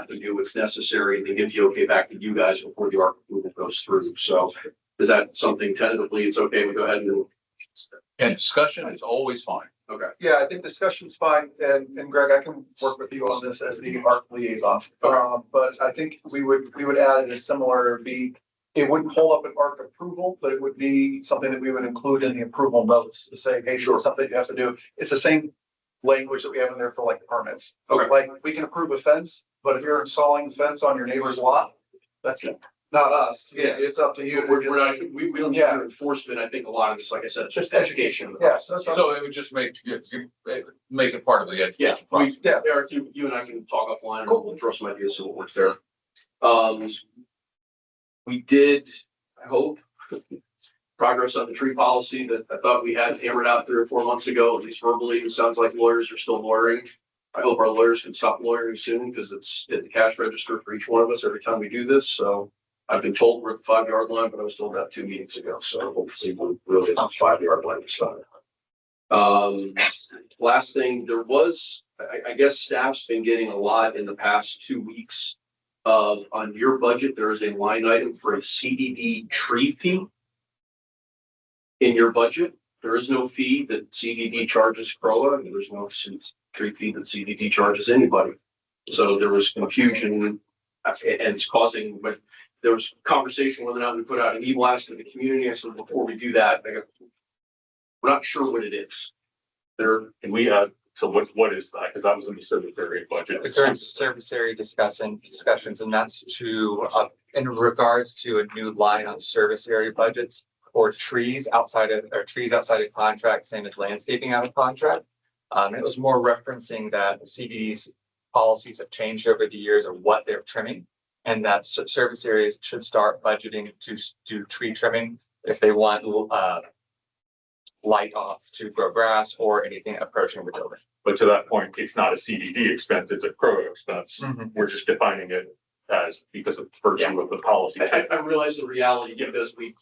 can do what's necessary and then give the okay back to you guys before the ARC approval goes through. So is that something tentatively it's okay to go ahead and discussion is always fine. Okay. Yeah, I think discussion's fine, and Greg, I can work with you on this as the ARC liaison. But I think we would add a similar it wouldn't hold up an ARC approval, but it would be something that we would include in the approval notes to say, hey, sure, something you have to do. It's the same language that we have in there for like permits. Okay. Like we can approve a fence, but if you're installing a fence on your neighbor's lot, that's not us. Yeah, it's up to you. we don't need enforcement. I think a lot of this, like I said, it's just education. Yeah. So it would just make it part of the education process. Eric, you and I can talk offline. Cool. We'll throw some ideas of what works there. We did, I hope, progress on the tree policy that I thought we had hammered out 3 or 4 months ago, at least verbally. It sounds like lawyers are still lawyering. I hope our lawyers can stop lawyering soon because it's at the cash register for each one of us every time we do this. So I've been told we're at the 5 yard line, but I was told that 2 meetings ago, so hopefully we're really at the 5 yard line this time. Last thing, there was, I guess staff's been getting a lot in the past 2 weeks of, on your budget, there is a line item for a CDD tree fee. In your budget, there is no fee that CDD charges CROA, and there's no tree fee that CDD charges anybody. So there was confusion and it's causing, but there was conversation whether or not we put out an e-blast to the community. I said, before we do that, we're not sure what it is. And we so what is that? Because that was in the service area budget. The current service area discussions, and that's to, in regards to a new line on service area budgets or trees outside of contract, same as landscaping out of contract. It was more referencing that CDD's policies have changed over the years of what they're trimming, and that service areas should start budgeting to do tree trimming if they want light off to grow grass or anything approaching the building. But to that point, it's not a CDD expense, it's a CROA expense. We're just defining it as because of the purview of the policy. I realize the reality of this, we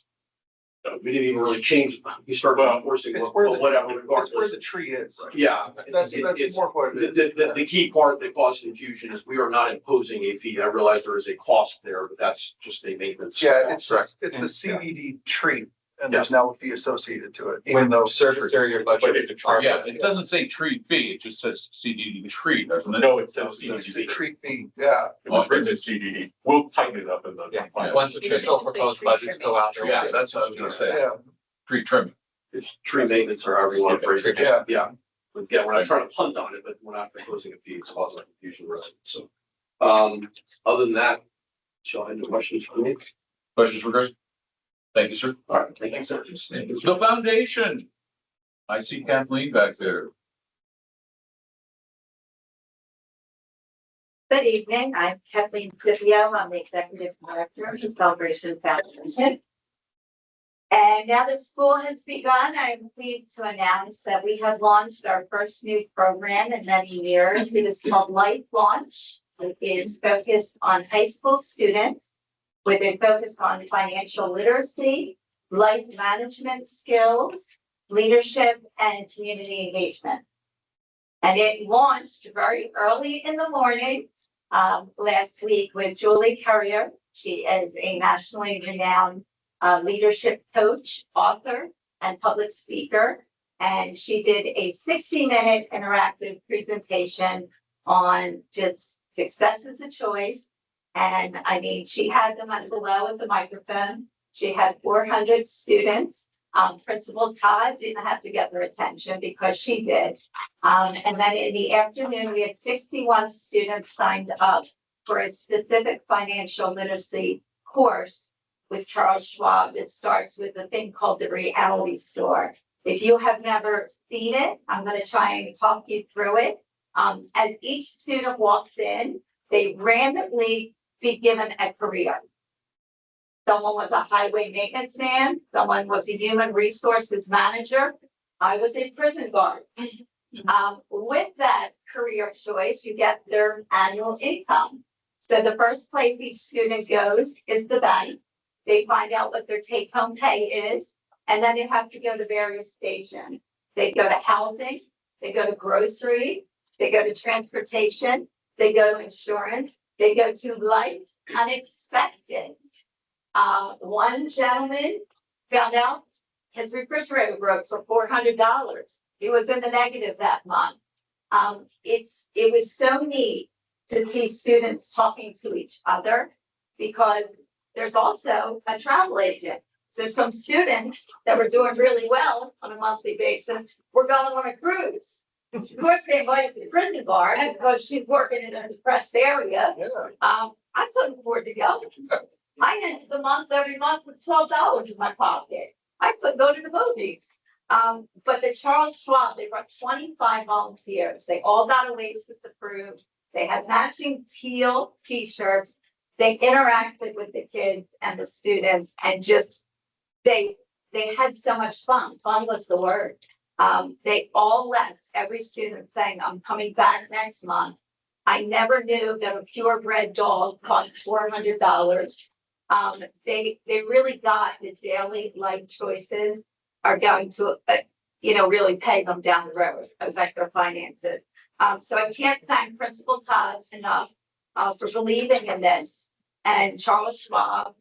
didn't even really change, we started enforcing whatever regardless. It's where the tree is. Yeah. That's more important. The key part that caused confusion is we are not imposing a fee. I realize there is a cost there, but that's just a maintenance. Yeah, it's the CBD tree, and there's now a fee associated to it, even though. Service area budget. Yeah, it doesn't say tree fee, it just says CDD tree, doesn't it? No, it says CDD. Tree fee, yeah. It was written as CDD. We'll tighten it up in the. Once the official proposed budgets go out. Yeah, that's what I was gonna say. Yeah. Tree trimming. It's tree maintenance or however you want to phrase it. Yeah. Yeah. Again, we're not trying to punt on it, but we're not proposing a fee. It's causing confusion for us. So, other than that, shall I have any questions for me? Questions for Chris? Thank you, sir. All right, thank you, sir. The foundation. I see Kathleen back there. Good evening, I'm Kathleen Scipio, I'm the Executive Director of the Celebration Foundation. And now that school has begun, I'm pleased to announce that we have launched our first new program in many years. It is called Life Launch. It is focused on high school students with a focus on financial literacy, life management skills, leadership, and community engagement. And it launched very early in the morning last week with Julie Currier. She is a nationally renowned leadership coach, author, and public speaker. And she did a 60-minute interactive presentation on just success as a choice. And I mean, she had them below at the microphone. She had 400 students. Principal Todd didn't have to get their attention because she did. And then in the afternoon, we had 61 students signed up for a specific financial literacy course with Charles Schwab. It starts with a thing called the reality store. If you have never seen it, I'm going to try and talk you through it. As each student walks in, they randomly be given a career. Someone was a highway maintenance man, someone was a human resources manager. I was a prison guard. With that career choice, you get their annual income. So the first place each student goes is the bank. They find out what their take-home pay is, and then they have to go to various stations. They go to housing, they go to grocery, they go to transportation, they go to insurance, they go to life unexpected. One gentleman found out his refrigerator broke for $400. He was in the negative that month. It was so neat to see students talking to each other because there's also a travel agent. So some students that were doing really well on a monthly basis were going on a cruise. Of course, they invited the prison guard because she's working in a depressed area. I couldn't afford to go. I ended the month every month with $12 in my pocket. I couldn't go to the movies. But the Charles Schwab, they brought 25 volunteers. They all got Oasis approved. They had matching teal t-shirts. They interacted with the kids and the students and just, they had so much fun. Fun was the word. They all left, every student saying, I'm coming back next month. I never knew that a purebred dog cost $400. They really got the daily life choices are going to, really pay them down the road, affect their finances. So I can't thank Principal Todd enough, for believing in this, and Charles Schwab,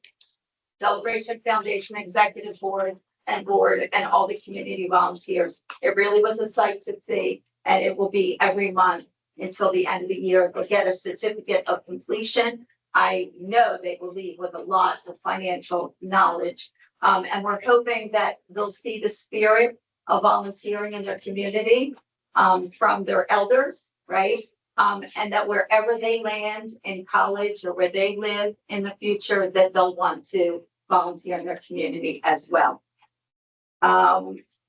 Celebration Foundation Executive Board, and all the community volunteers. It really was a sight to see, and it will be every month until the end of the year. They'll get a certificate of completion. I know they will leave with a lot of financial knowledge. And we're hoping that they'll see the spirit of volunteering in their community, from their elders, right? And that wherever they land in college or where they live in the future, that they'll want to volunteer in their community as well.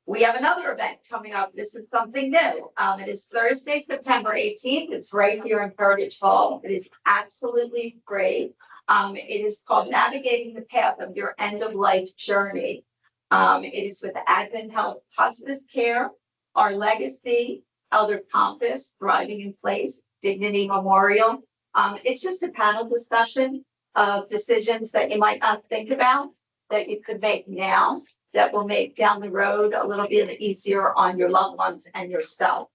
We have another event coming up. This is something new. It is Thursday, September 18th. It's right here in Heritage Hall. It is absolutely free. It is called Navigating the Path of Your End of Life Journey. It is with Advent Health Hospice Care, Our Legacy, Elder Compass, Thriving in Place, Dignity Memorial. It's just a panel discussion of decisions that you might not think about that you could make now that will make down the road a little bit easier on your loved ones and yourself.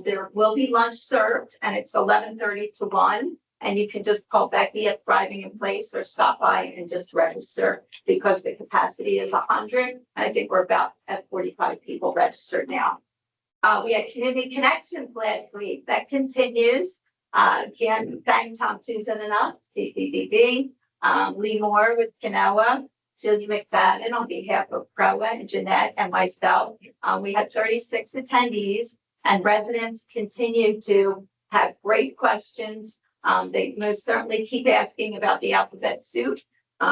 There will be lunch served, and it's 11:30 to 1. And you can just call Becky at Thriving in Place or stop by and just register because the capacity is 100. I think we're about at 45 people registered now. We had Community Connections last week. That continues. Can't thank Tom Susan enough, CCDD, Lee Moore with Kanoa, Celia McFadden on behalf of CROA and Jeanette and myself. We had 36 attendees, and residents continue to have great questions. They most certainly keep asking about the alphabet soup.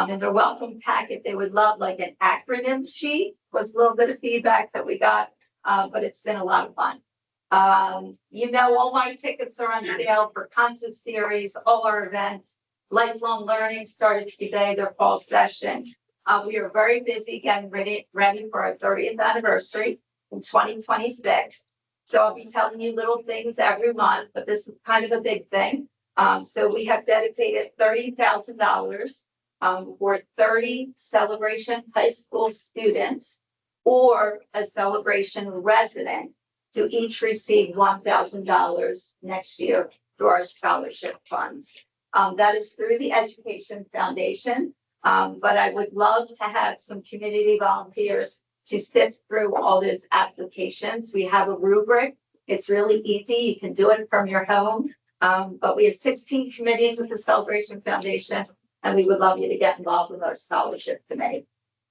In their welcome packet, they would love like an acronym sheet, was a little bit of feedback that we got, but it's been a lot of fun. All my tickets are on sale for concert series, all our events. Lifelong Learning started today, their fall session. We are very busy getting ready for our 30th anniversary in 2026. So I'll be telling you little things every month, but this is kind of a big thing. So we have dedicated $30,000 for 30 Celebration High School students or a Celebration resident to each receive $1,000 next year through our scholarship funds. That is through the Education Foundation. But I would love to have some community volunteers to sift through all those applications. We have a rubric. It's really easy. You can do it from your home. But we have 16 committees at the Celebration Foundation, and we would love you to get involved with our scholarship committee.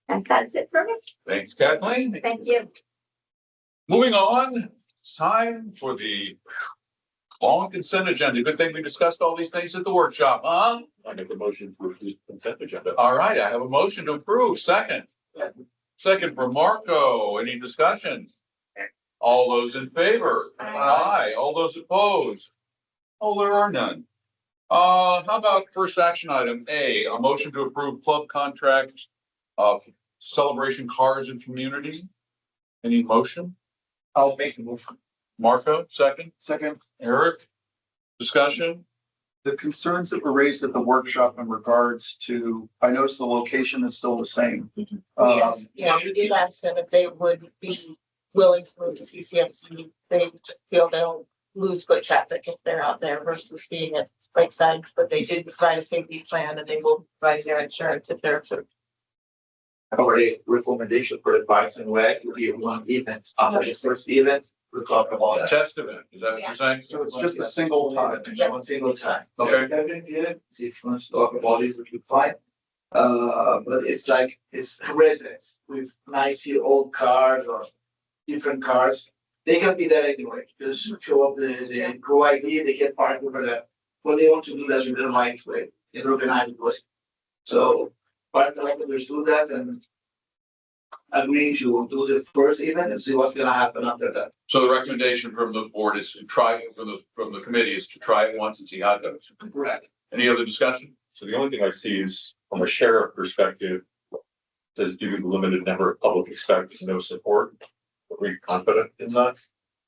And that's it for me. Thanks, Kathleen. Thank you. Moving on, it's time for the long consent agenda. Good thing we discussed all these things at the workshop, huh? I make a motion to approve the consent agenda. All right, I have a motion to approve. Second. Second for Marco. Any discussion? All those in favor? Aye. All those opposed? Oh, there are none. How about first action item A, a motion to approve club contract of Celebration Cars and Community? Any motion? I'll make the move. Marco, second. Second, Eric, discussion? the concerns that were raised at the workshop in regards to, I noticed the location is still the same. Yes, yeah, we did ask them if they would be willing to move to CCFC. They just feel they'll lose foot traffic if they're out there versus being at Lakeside, but they did provide a safety plan and they will provide their insurance if they're approved. I've already recommendation for the bikes and WAG will be one event. After the first event, we'll talk about that. Test event, is that what you're saying? So it's just a single time. One single time. Okay. See if you want to talk about it, we can find. But it's like, it's residents with nice old cars or different cars. They can be there anyway, just show up the CROA ID, they can park over there. But they want to do that in the right way, in organized way. So, park collectors do that and agree to do the first event and see what's gonna happen after that. So the recommendation from the board is to try, from the committee is to try it once and see how it goes. Correct. Any other discussion? So the only thing I see is from a sheriff perspective, it says due to the limited number of public expect no support. Are we confident in that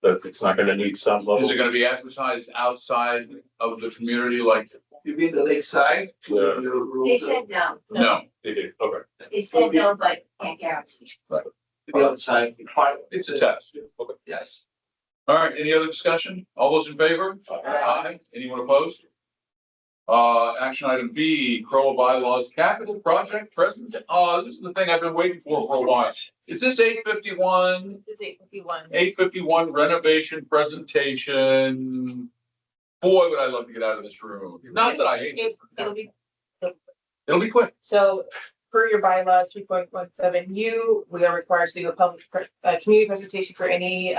it's not going to need some level? Is it gonna be advertised outside of the community like You mean the lakeside? Yeah. They said no. No, they did, okay. They said no, but can't guarantee. To be outside. It's a test. Okay. Yes. All right, any other discussion? All those in favor? Aye. Anyone opposed? Action item B, CROA bylaws, capital project present. This is the thing I've been waiting for a while. Is this 851? It's 8:51. 851 renovation presentation. Boy, would I love to get out of this room. Not that I hate it. It'll be quick. So per your bylaws, 3.17U, we are required to do a public, community presentation for any,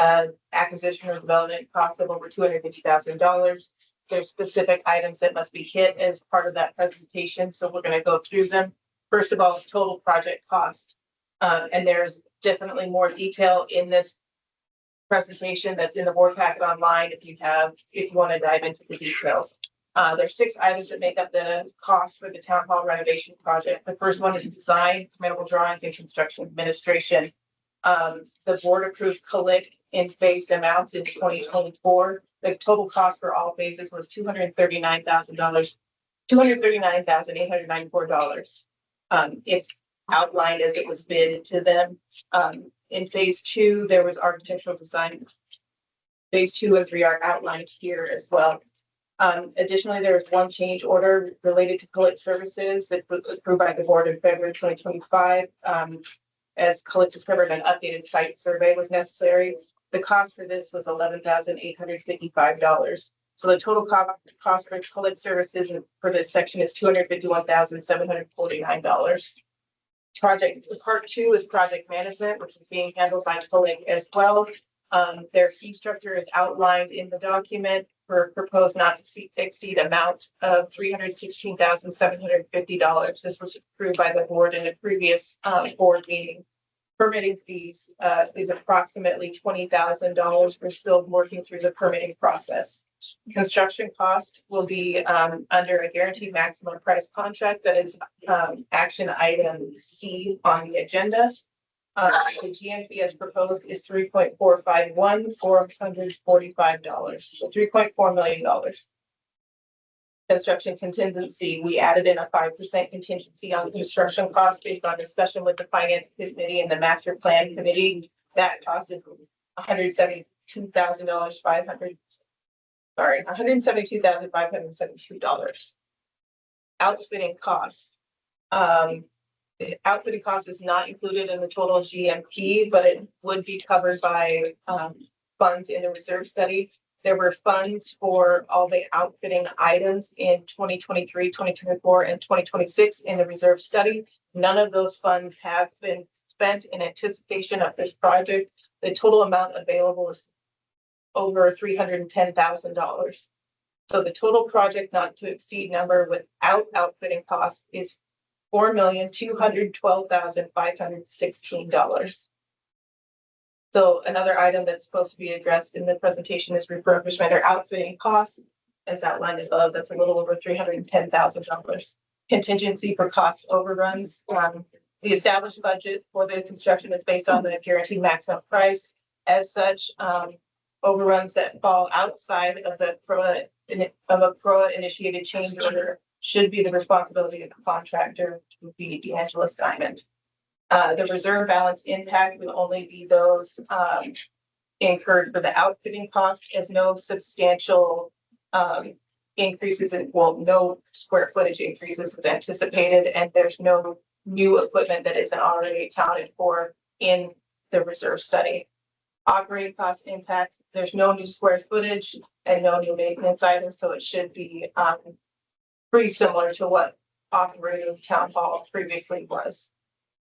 acquisition or development cost of over $250,000. There's specific items that must be hit as part of that presentation, so we're gonna go through them. First of all, total project cost. And there's definitely more detail in this presentation that's in the board packet online if you want to dive into the details. There's 6 items that make up the cost for the town hall renovation project. The first one is design, medical drawings, and construction administration. The board approved COLIC in phased amounts in 2024. The total cost for all phases was $239,000, $239,894. It's outlined as it was bid to them. In phase 2, there was architectural design. Phase 2 and 3 are outlined here as well. Additionally, there was one change order related to COLIC services that was approved by the board in February 2025. As COLIC discovered, an updated site survey was necessary. The cost for this was $11,855. So the total cost for COLIC services for this section is $251,749. Part 2 is project management, which is being handled by COLIC as well. Their fee structure is outlined in the document for proposed not to exceed amount of $316,750. This was approved by the board in a previous board meeting. Permitting fees is approximately $20,000. We're still working through the permitting process. Construction cost will be under a guaranteed maximum price contract that is action item C on the agenda. The GMP as proposed is $3.451, $445, so $3.4 million. Construction contingency, we added in a 5% contingency on construction costs based on discussion with the finance committee and the master plan committee. That cost is $172,572. Outfitting costs. The outfitting cost is not included in the total GMP, but it would be covered by funds in the reserve study. There were funds for all the outfitting items in 2023, 2024, and 2026 in the reserve study. None of those funds have been spent in anticipation of this project. The total amount available is over $310,000. So the total project not to exceed number without outfitting costs is $4,212,516. So another item that's supposed to be addressed in the presentation is refurbishment or outfitting costs. As outlined above, that's a little over $310,000. Contingency for cost overruns. The established budget for the construction is based on the guaranteed maximum price. As such, overruns that fall outside of the CROA initiated change order should be the responsibility of the contractor, which would be DeAngelis Diamond. The reserve balance impact would only be those incurred for the outfitting cost, as no substantial increases no square footage increases is anticipated, and there's no new equipment that isn't already accounted for in the reserve study. Operating cost impacts, there's no new square footage and no new maintenance items, so it should be pretty similar to what operating town hall previously was.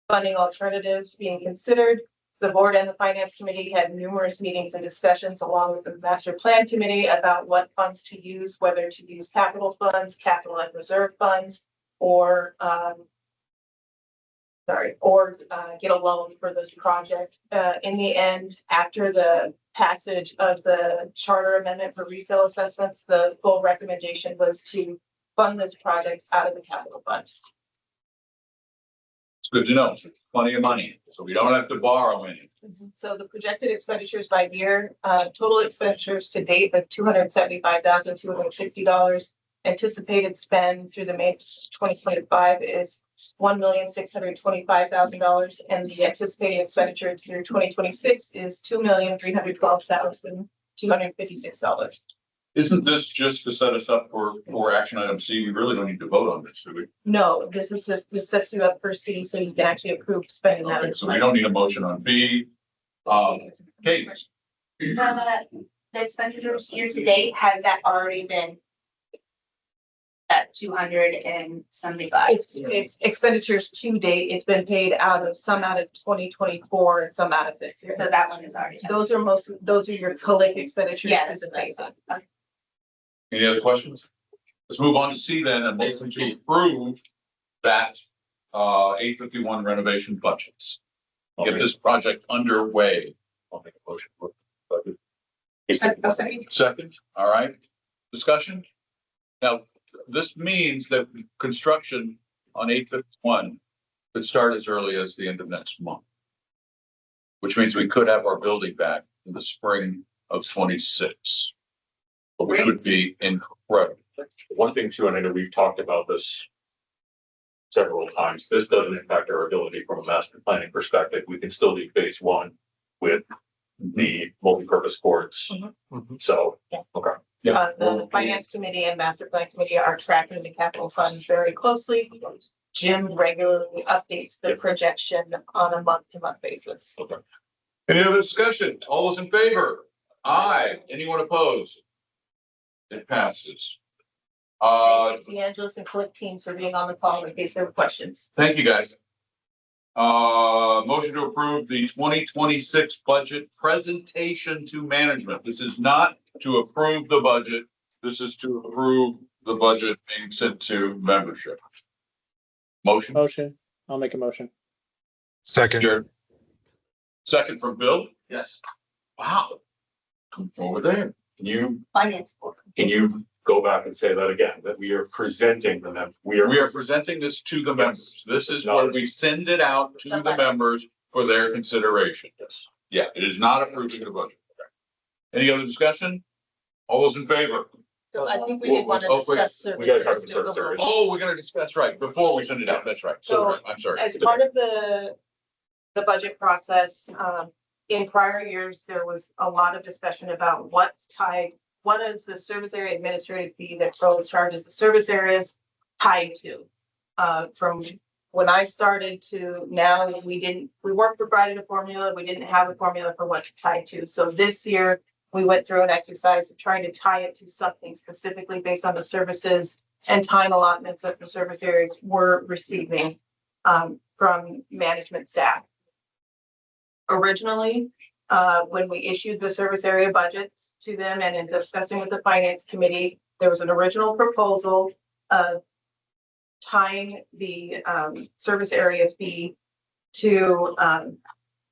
Funding alternatives being considered. The board and the finance committee had numerous meetings and discussions along with the master plan committee about what funds to use, whether to use capital funds, capital and reserve funds, or get a loan for this project. In the end, after the passage of the charter amendment for resale assessments, the full recommendation was to fund this project out of the capital funds. It's good to know. Plenty of money, so we don't have to borrow any. So the projected expenditures by year, total expenditures to date of $275,260. anticipated spend through the May 2025 is $1,625,000, and the anticipated expenditure through 2026 is $2,312,256. Isn't this just to set us up for action item C? We really don't need to vote on this, do we? No, this sets you up for C, so you can actually approve spending that. Okay, so we don't need a motion on B. Kate, The expenditures year to date, has that already been at 275? It's expenditures to date. It's been paid out of some out of 2024 and some out of this year. So that one is already. Those are your collect expenditures. Yes, through the phase-in. any other questions? Let's move on to C then, and motion to approve that 851 renovation budgets. Get this project underway. I'll make a motion for budget. Second, all right, discussion. Now, this means that construction on 851 could start as early as the end of next month. Which means we could have our building back in the spring of 26. Which would be incredible. One thing too, and I know we've talked about this several times, this doesn't impact our ability from a master planning perspective. We can still do phase one with the multi-purpose courts. So, okay. The finance committee and master plan committee are tracking the capital fund very closely. Jim regularly updates the projection on a month-to-month basis. Okay. Any other discussion? All those in favor? Aye. Anyone opposed? It passes. Thank you, DeAngelis and collect teams for being on the call in case there were questions. Thank you, guys. Motion to approve the 2026 budget presentation to management. This is not to approve the budget. This is to approve the budget being sent to membership. Motion? Motion. I'll make a motion. Second. Jared. Second from Bill? Yes. Wow. Come forward there. Finance board. Can you go back and say that again, that we are presenting them, We are presenting this to the members. This is where we send it out to the members for their consideration. Yes. Yeah, it is not approving the budget. Any other discussion? All those in favor? So I think we did want to discuss services. We gotta talk about just a little service more. Oh, we're gonna discuss, right, before we send it out, that's right. So, I'm sorry. As part of the budget process, in prior years, there was a lot of discussion about what's tied, what is the service area administrative fee that CROA charges the service areas tied to? From when I started to now, we weren't provided a formula, we didn't have a formula for what to tie to. So this year, we went through an exercise of trying to tie it to something specifically based on the services and time allotments that the service areas were receiving from management staff. Originally, when we issued the service area budgets to them and in discussing with the finance committee, there was an original proposal of tying the service area fee to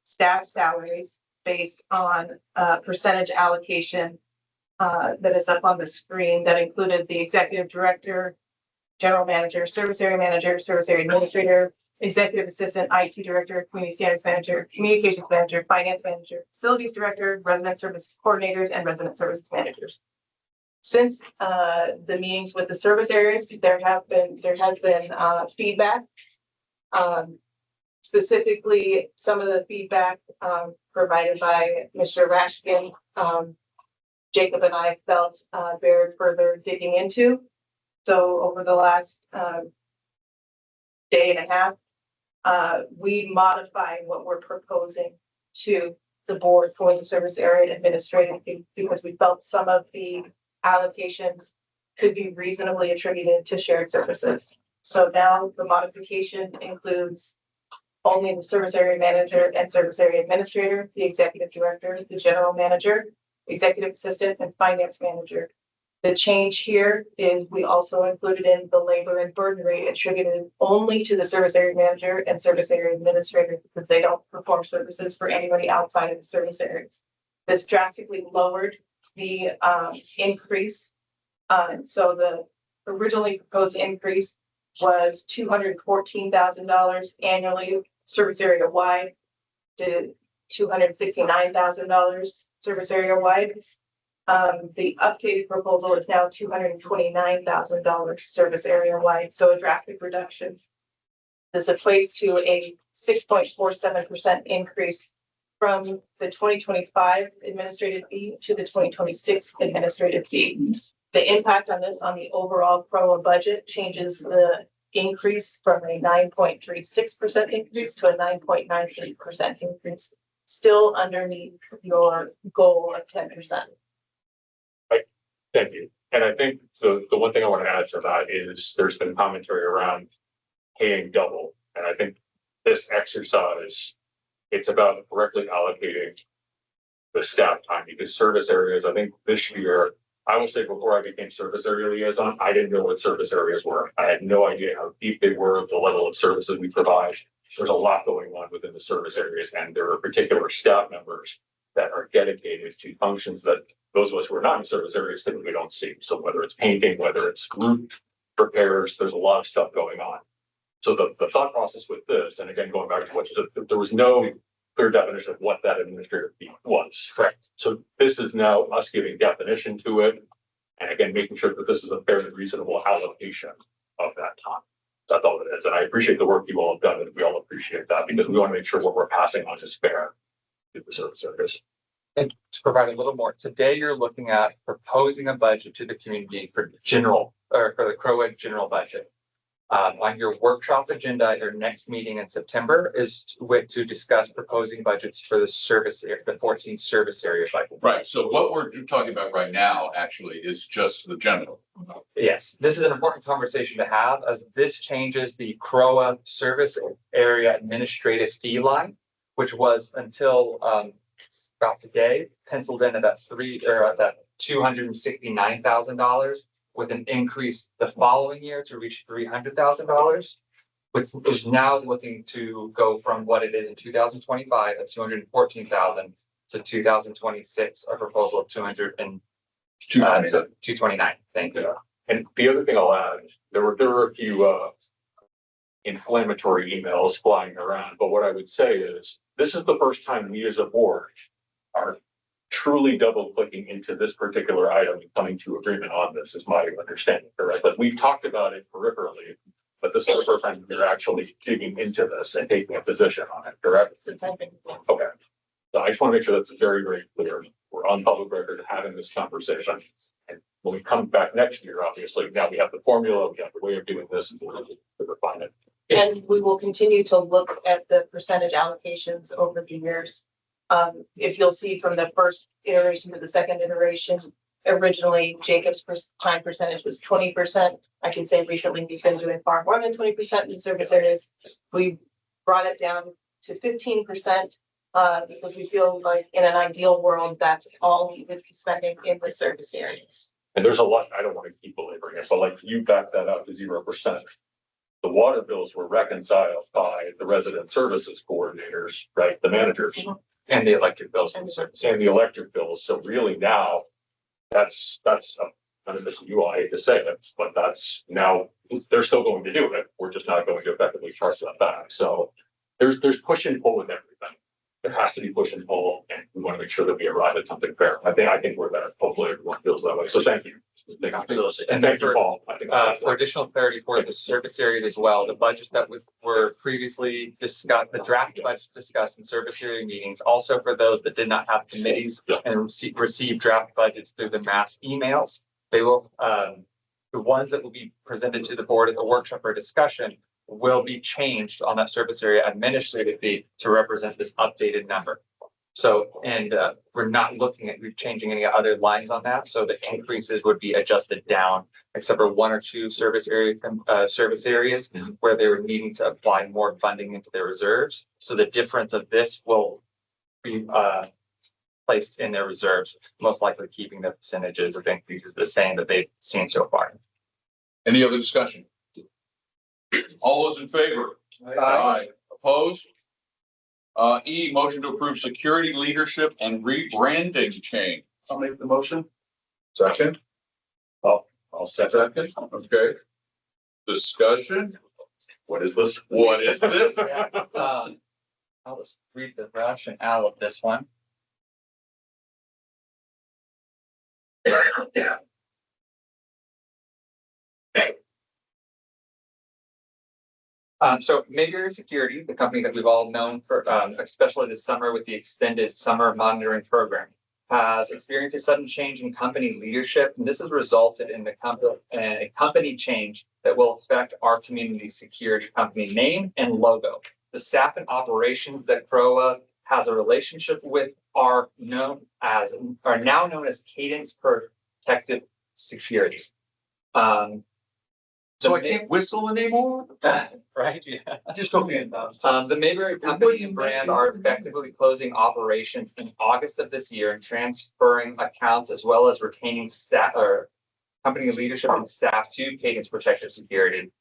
staff salaries based on percentage allocation that is up on the screen that included the executive director, general manager, service area administrator, executive assistant, IT director, community standards manager, communications manager, finance manager, facilities director, resident services coordinators, and resident services managers. Since the meetings with the service areas, there has been feedback. Specifically, some of the feedback provided by Mr. Rashkin, Jacob and I felt bear further digging into. So over the last day and a half, we modified what we're proposing to the board for the service area administrative fee because we felt some of the allocations could be reasonably attributed to shared services. So now the modification includes only the service area manager and service area administrator, the executive director, the general manager, executive assistant, and finance manager. The change here is we also included in the labor and burden rate attributed only to the service area manager and service area administrator because they don't perform services for anybody outside of the service areas. This drastically lowered the increase. So the originally proposed increase was $214,000 annually service area wide to $269,000 service area wide. The updated proposal is now $229,000 service area wide, so a drastic reduction. This equates to a 6.47% increase from the 2025 administrative fee to the 2026 administrative fee. The impact on this on the overall CROA budget changes the increase from a 9.36% increase to a 9.93% increase, still underneath your goal of 10%. Thank you. And I think the one thing I want to add to that is there's been commentary around paying double. And I think this exercise, it's about correctly allocating the staff time, because service areas, I think this year, I will say before I became service area liaison, I didn't know what service areas were. I had no idea how deep they were, the level of services we provide. There's a lot going on within the service areas, and there are particular staff members that are dedicated to functions that those of us who are not in service areas typically don't see. So whether it's painting, whether it's group repairs, there's a lot of stuff going on. So the thought process with this, and again, going back to what you said, there was no clear definition of what that administrative fee was. Correct. So this is now us giving definition to it. And again, making sure that this is a fair and reasonable allocation of that time. That's all it is. And I appreciate the work you all have done, and we all appreciate that, because we want to make sure what we're passing on is fair to the service areas. And to provide a little more, today you're looking at proposing a budget to the community for general, or for the CROA general budget. On your workshop agenda, your next meeting in September is to discuss proposing budgets for the service area, the 14 service area budget. Right, so what we're talking about right now actually is just the general. Yes, this is an important conversation to have, as this changes the CROA service area administrative fee line, which was until about today penciled in at that $269,000, with an increase the following year to reach $300,000, which is now looking to go from what it is in 2025 of 214,000 to 2026, a proposal of 229. Thank you. And the other thing I'll add, there were a few inflammatory emails flying around, but what I would say is this is the first time we as a board are truly double clicking into this particular item and coming to agreement on this, is my understanding, correct? But we've talked about it peripherally, but this is the first time we're actually digging into this and taking a position on it, correct? Okay. So I just want to make sure that's very, very clear. We're on public record having this conversation. And when we come back next year, obviously, now we have the formula, we have the way of doing this, and we'll refine it. And we will continue to look at the percentage allocations over the years. If you'll see from the first iteration to the second iteration, originally Jacob's time percentage was 20%. I can say recently we've been doing far more than 20% in service areas. We brought it down to 15%, because we feel like in an ideal world, that's all we would be spending in the service areas. And there's a lot, I don't want to keep belaboring it, but like you back that up to 0%. The water bills were reconciled by the resident services coordinators, right? The managers. And the electric bills. And the electric bills. So really now, that's kind of this, you all hate to say it, but that's now, they're still going to do it. We're just not going to effectively charge that back. So there's push and pull with everything. There has to be push and pull, and we want to make sure that we arrive at something fair. I think we're there. Hopefully everyone feels that way. So thank you. And thank you, Paul. I think for additional clarity for the service area as well, the budgets that were previously discussed, the draft budgets discussed in service area meetings, also for those that did not have committees and receive draft budgets through the mass emails, they will, the ones that will be presented to the board at the workshop or discussion will be changed on that service area administrative fee to represent this updated number. So, and we're not looking at changing any other lines on that. So the increases would be adjusted down, except for one or two service areas where they were needing to apply more funding into their reserves. So the difference of this will be placed in their reserves, most likely keeping the percentages of increases the same that they've seen so far. Any other discussion? All those in favor? Aye. Opposed? E, motion to approve security leadership and rebranding change. I'll make the motion. Second. I'll second. Okay. Discussion. What is this? What is this? I'll just read the rationale of this one. So Mayberry Security, the company that we've all known for, especially this summer with the extended summer monitoring program, has experienced a sudden change in company leadership, and this has resulted in a company change that will affect our community security company name and logo. The staff and operations that CROA has a relationship with are now known as Cadence Protective Security. So I can't whistle anymore? Right, yeah. Just okay about. The Mayberry company and brand are effectively closing operations in August of this year and transferring accounts as well as retaining staff or company leadership and staff to Cadence Protective Security.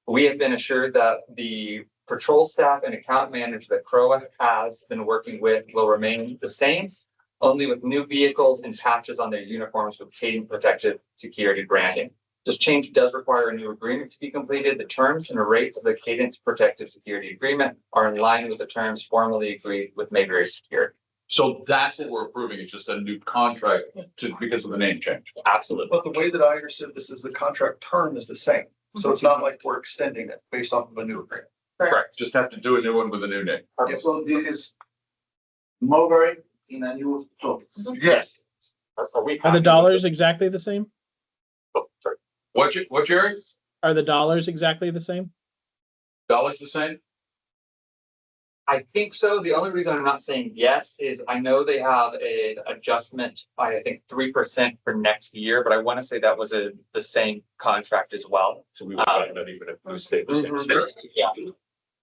We have been assured that the patrol staff and account manager that CROA has been working with will remain the same, only with new vehicles and patches on their uniforms with Cadence Protective Security branding. This change does require a new agreement to be completed. The terms and rates of the Cadence Protective Security Agreement are in line with the terms formally agreed with Mayberry Security. So that's what we're approving. It's just a new contract because of the name change. Absolutely. But the way that I understood this is the contract term is the same. So it's not like we're extending it based off of a new agreement. Correct. Just have to do a new one with a new name. So this is Mulberry in a new office. Yes. Are the dollars exactly the same? Oh, sorry. What, Jerry? Are the dollars exactly the same? Dollars the same? I think so. The only reason I'm not saying yes is I know they have an adjustment by, I think, 3% for next year, but I want to say that was the same contract as well. So we would find that even if we stay the same. Yeah.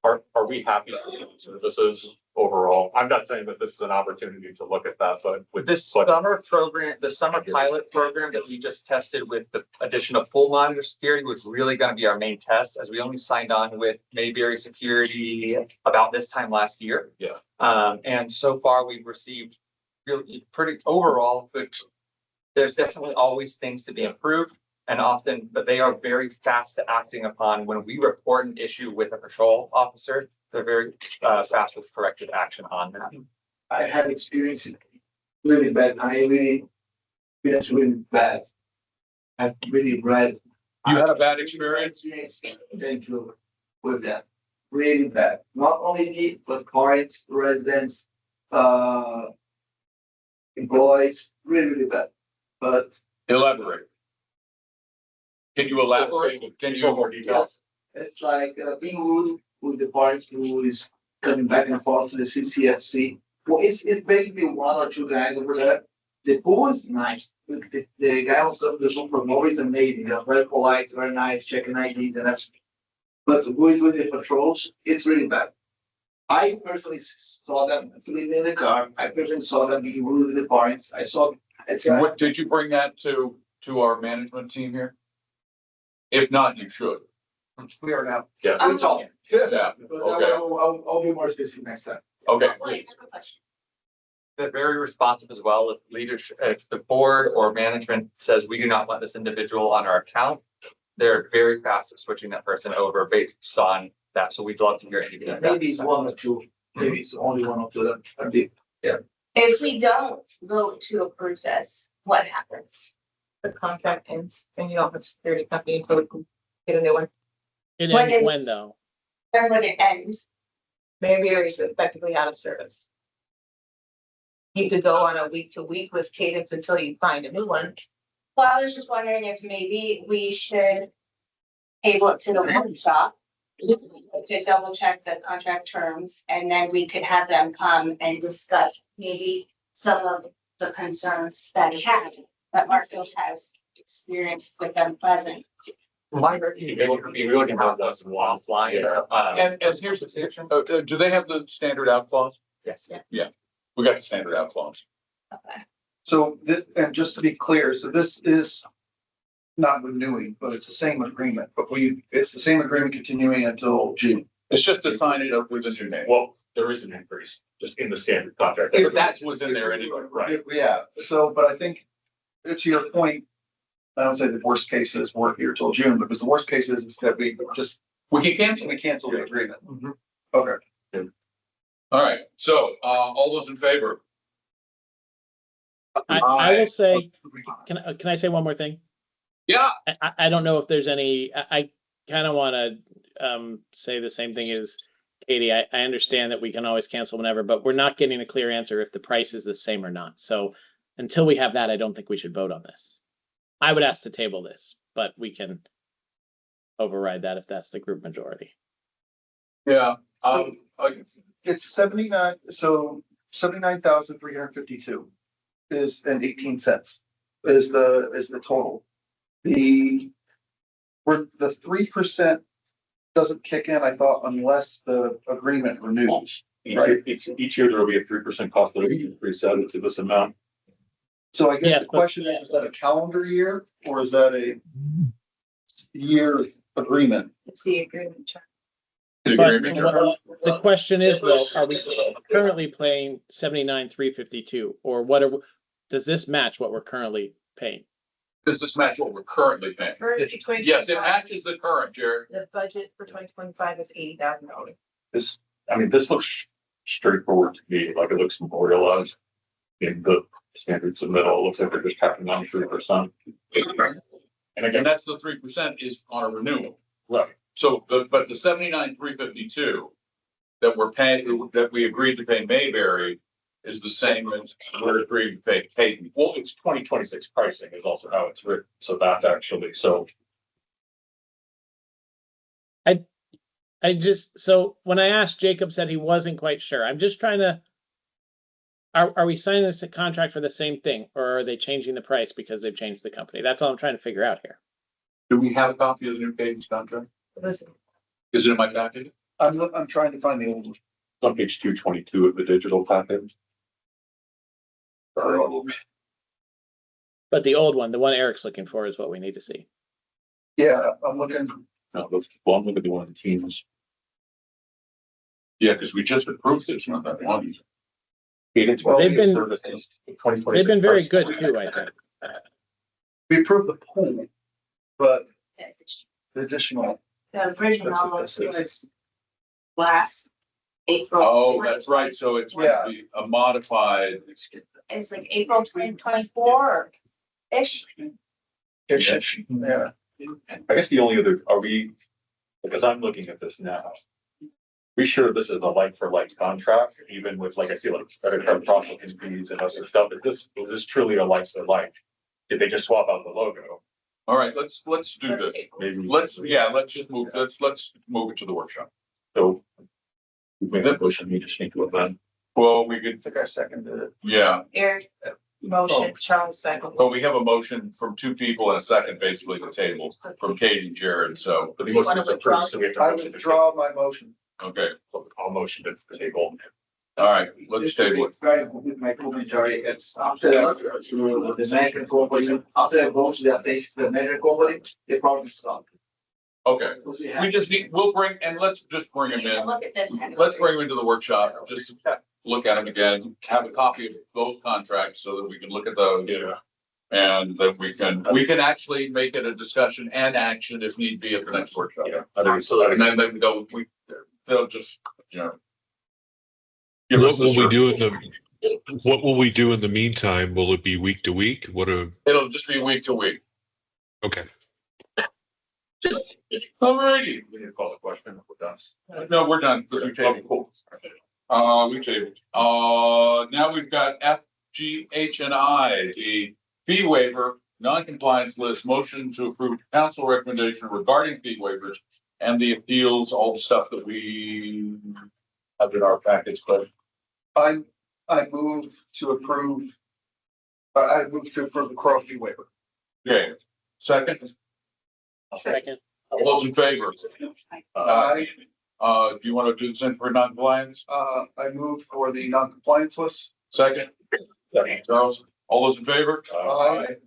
Are we happy with services overall? I'm not saying that this is an opportunity to look at that, but with The summer program, the summer pilot program that we just tested with the additional pool monitor security was really going to be our main test, as we only signed on with Mayberry Security about this time last year. Yeah. And so far we've received really pretty overall, but there's definitely always things to be improved. And often, but they are very fast at acting upon when we report an issue with a patrol officer. They're very fast with corrective action on that. I had experience it really bad. It's really bad. I've really read. You had a bad experience? Thank you with that. Really bad. Not only me, but parents, residents, employees, really bad. But Elaborate. Can you elaborate? Can you more details? it's like being rude with the parents who is coming back and forth to the CCFC. Well, it's basically one or two guys over there. The pool is nice. The guy was up the pool for more is amazing. They're very polite, very nice, checking IDs and that's. But who is with the patrols? It's really bad. I personally saw them sleeping in the car. I personally saw them being rude with the parents. I saw. What did you bring that to our management team here? If not, you should. We are now. Yeah. We're talking. Yeah. But Okay. I'll be more specific next time. Okay. They're very responsive as well. If leadership, if the board or management says we do not want this individual on our account, they're very fast at switching that person over based on that. So we'd love to hear anything. like that. Maybe it's one or two. Maybe it's only one or two that are big. Yeah. If we don't vote to approve this, what happens? The contract ends and you don't have security company until we can get a new one. It When ends is- when though? Then when it ends, Mayberry is effectively out of service. You could go on a week to week with Cadence until you find a new one. well, I was just wondering if maybe we should table it to the workshop to double check the contract terms, and then we could have them come and discuss maybe some of the concerns that he has, that Markfield has experienced with them present. My recommendation would be we can have those offline. And here's the, do they have the standard out clause? Yes. Yeah, we got the standard out clause. Okay. So and just to be clear, so this is not renewing, but it's the same agreement, but it's the same agreement continuing until June. It's just to sign it up with a new name. Well, there is an increase just in the standard contract. But that was in there anyway, right? Yeah, so, but I think to your point, I don't say the worst case is we're here till June, because the worst case is that we cancel the agreement. Okay. All right, so, all those in favor? I will say, can I say one more thing? Yeah. I don't know if there's any, I kind of want to say the same thing as Katie. I understand that we can always cancel whenever, but we're not getting a clear answer if the price is the same or not. So until we have that, I don't think we should vote on this. I would ask to table this, but we can override that if that's the group majority. Yeah, It's 79, so 79,352 is and 18 cents is the total. The 3% doesn't kick in, I thought, unless the agreement renews. Each year there will be a 3% cost of living increase added to this amount. So I guess Yeah, the question is that a calendar year or is that a year agreement? It's the agreement. Chuck. The But agreement the question is though, are we currently paying 79,352 or what does this match what we're currently paying? Does this match what we're currently paying? Yes, it matches the current, Jerry. The budget for 2025 is $80,000. This looks straightforward to me, like it looks memorialized in the standard submittal. It looks like they're just capping on 3%. And again, that's the 3% is on a renewal. Right. So, but the 79,352 that we're paying, that we agreed to pay Mayberry is the same as we're agreed to pay Hayden. Well, it's 2026 pricing is also how it's written. So that's actually, so. So when I asked, Jacob said he wasn't quite sure. I'm just trying to, are we signing this contract for the same thing or are they changing the price because they've changed the company? That's all I'm trying to figure out here. Do we have a copy of the new Hayden's contract? Listen, Is it in my package? I'm trying to find the old one. On page 222 of the digital package. But the old one, the one Eric's looking for is what we need to see. Yeah, I'm looking. No, I'm looking at the one of the teams. Yeah, because we just approved this, not that one. They've been very good too, I think. We approved the pool, but the additional. the original That's what this is. was last April. Oh, that's right. So it's going to be a modified. It's like April 2024-ish. Yeah. I guess the only other, because I'm looking at this now. Be sure this is a like for like contract, even with like I see like credit card processing fees and other stuff. Is this truly a like for like? Did they just swap out the logo? All right, let's do this. Maybe Let's just move, let's move it to the workshop. So. We made that motion, we just need to amend. Well, we could, I think I seconded it. yeah, Eric, motion, Charles second. but we have a motion from two people and a second basically the table from Katie and Jared, so. But the motion is approved, so we have to. I withdraw my motion. Okay, I'll motion to table. all right, let's table it. Very with my commentary, it's after the management company, after I go to the update to the management company, the problem is solved. Okay, we just need, let's just bring him in. Look at this. Let's bring him into the workshop, just look at him again, have a copy of both contracts so that we can look at those. Yeah. And that we can actually make it a discussion and action if need be at the next workshop. Yeah. I think so. And then they can go, they'll just, give us What will the we do in service. what will we do in the meantime? Will it be week to week? It'll just be week to week. Okay. Alrighty. We need to call the question if we're done. No, we're done. We tabled. We tabled. Now we've got F, G, H, and I, the fee waiver, non-compliance list, motion to approve council recommendation regarding fee waivers and the appeals, all the stuff that we have in our package, but I move to approve. I move to approve the CROA fee waiver. okay. Second, Second. all those in favor? Aye. Do you want to do the same for non-compliance? I move for the non-compliance list. Second? Charles, all those in favor? Aye. You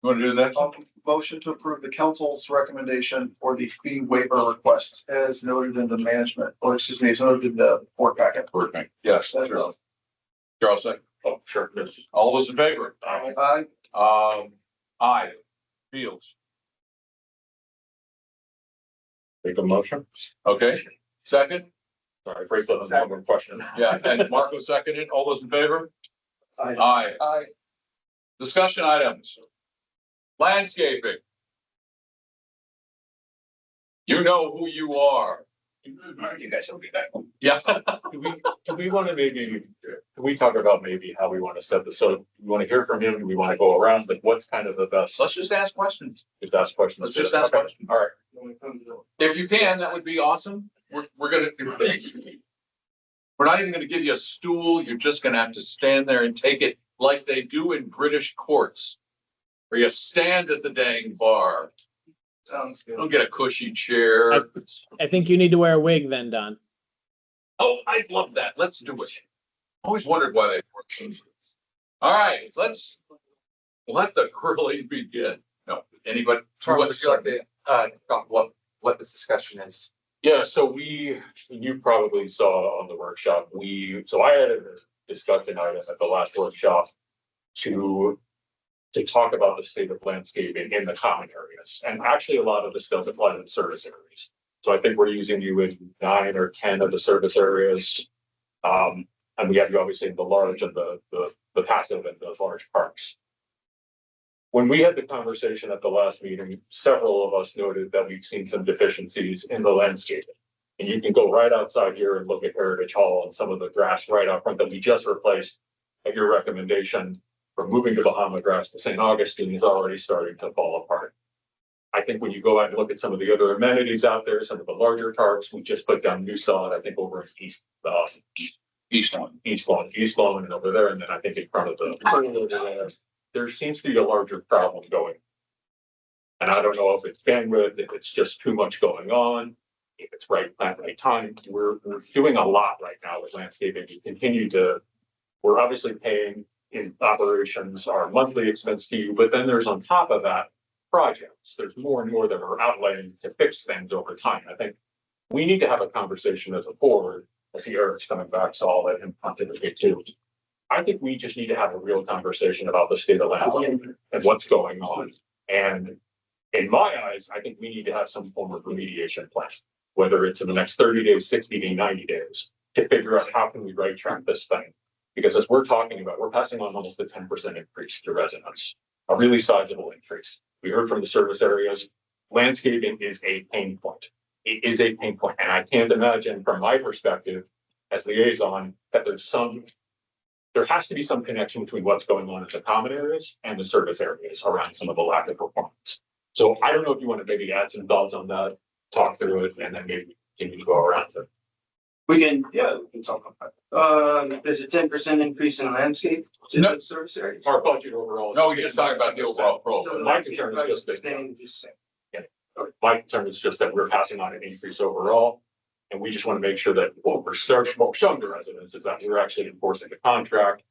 want to do the next one? Motion to approve the council's recommendation for the fee waiver request as noted in the management, or excuse me, as noted in the board packet. Perfect. Yes, Charles. Charles, second. Oh, sure. Yes. All those in favor? Aye. Aye. Fields. Make a motion. Okay, second? Sorry, I phrased that as one question. Yeah, and Marco seconded. All those in favor? Aye. Aye. Aye. Discussion items. Landscaping. You know who you are. You guys will be back. Yeah. Do we want to maybe, can we talk about maybe how we want to set this? So we want to hear from him? Do we want to go around? Like, what's kind of the best? Let's just ask questions. Just ask questions. Let's just ask Okay. questions. All right. If you can, that would be awesome. We're gonna. We're not even gonna give you a stool. You're just gonna have to stand there and take it like they do in British courts. Where you stand at the dang bar. Sounds good. Don't get a cushy chair. I think you need to wear a wig then, Don. Oh, I love that. Let's do it. Always wondered why they work those. All right, let's let the grilling begin. No, anybody? Charles, would you like to, talk what this discussion is? Yeah, so you probably saw on the workshop, so I had a discussion item at the last workshop to talk about the state of landscaping in the common areas. And actually, a lot of this does apply to the service areas. So I think we're using you in 9 or 10 of the service areas. And we have you obviously in the large and the passive and the large parks. When we had the conversation at the last meeting, several of us noted that we've seen some deficiencies in the landscaping. And you can go right outside here and look at Heritage Hall and some of the grass right out front that we just replaced. At your recommendation, from moving to Bahama grass to St. Augustine is already starting to fall apart. I think when you go out and look at some of the other amenities out there, some of the larger parks, we just put down new sod, I think over in East Lawn and over there, and then I think in front of the, there seems to be a larger problem going. And I don't know if it's bandwidth, if it's just too much going on, if it's right plant, right time. We're doing a lot right now with landscaping. We're obviously paying in operations our monthly expense to you, but then there's on top of that projects. There's more and more that we're outlaying to fix things over time. I think we need to have a conversation as a board. I see Eric's coming back, so I'll let him pontificate too. I think we just need to have a real conversation about the state of landscape and what's going on. And in my eyes, I think we need to have some form of remediation plan, whether it's in the next 30 days, 60 days, 90 days, to figure out how can we right track this thing. Because as we're talking about, we're passing on almost a 10% increase to residents, a really sizable increase. We heard from the service areas, landscaping is a pain point. It is a pain point. And I can't imagine from my perspective as liaison that there has to be some connection between what's going on in the common areas and the service areas around some of the lack of performance. So I don't know if you want to maybe add some thoughts on that, talk through it, and then maybe can you go around it. We can talk about it. There's a 10% increase in landscape to the service area. Our budget overall. No, you're just talking about the overall So program. My concern is just that. staying the same. My concern is just that we're passing on an increase overall. And we just want to make sure that what we're showing to residents is that we're actually enforcing the contract.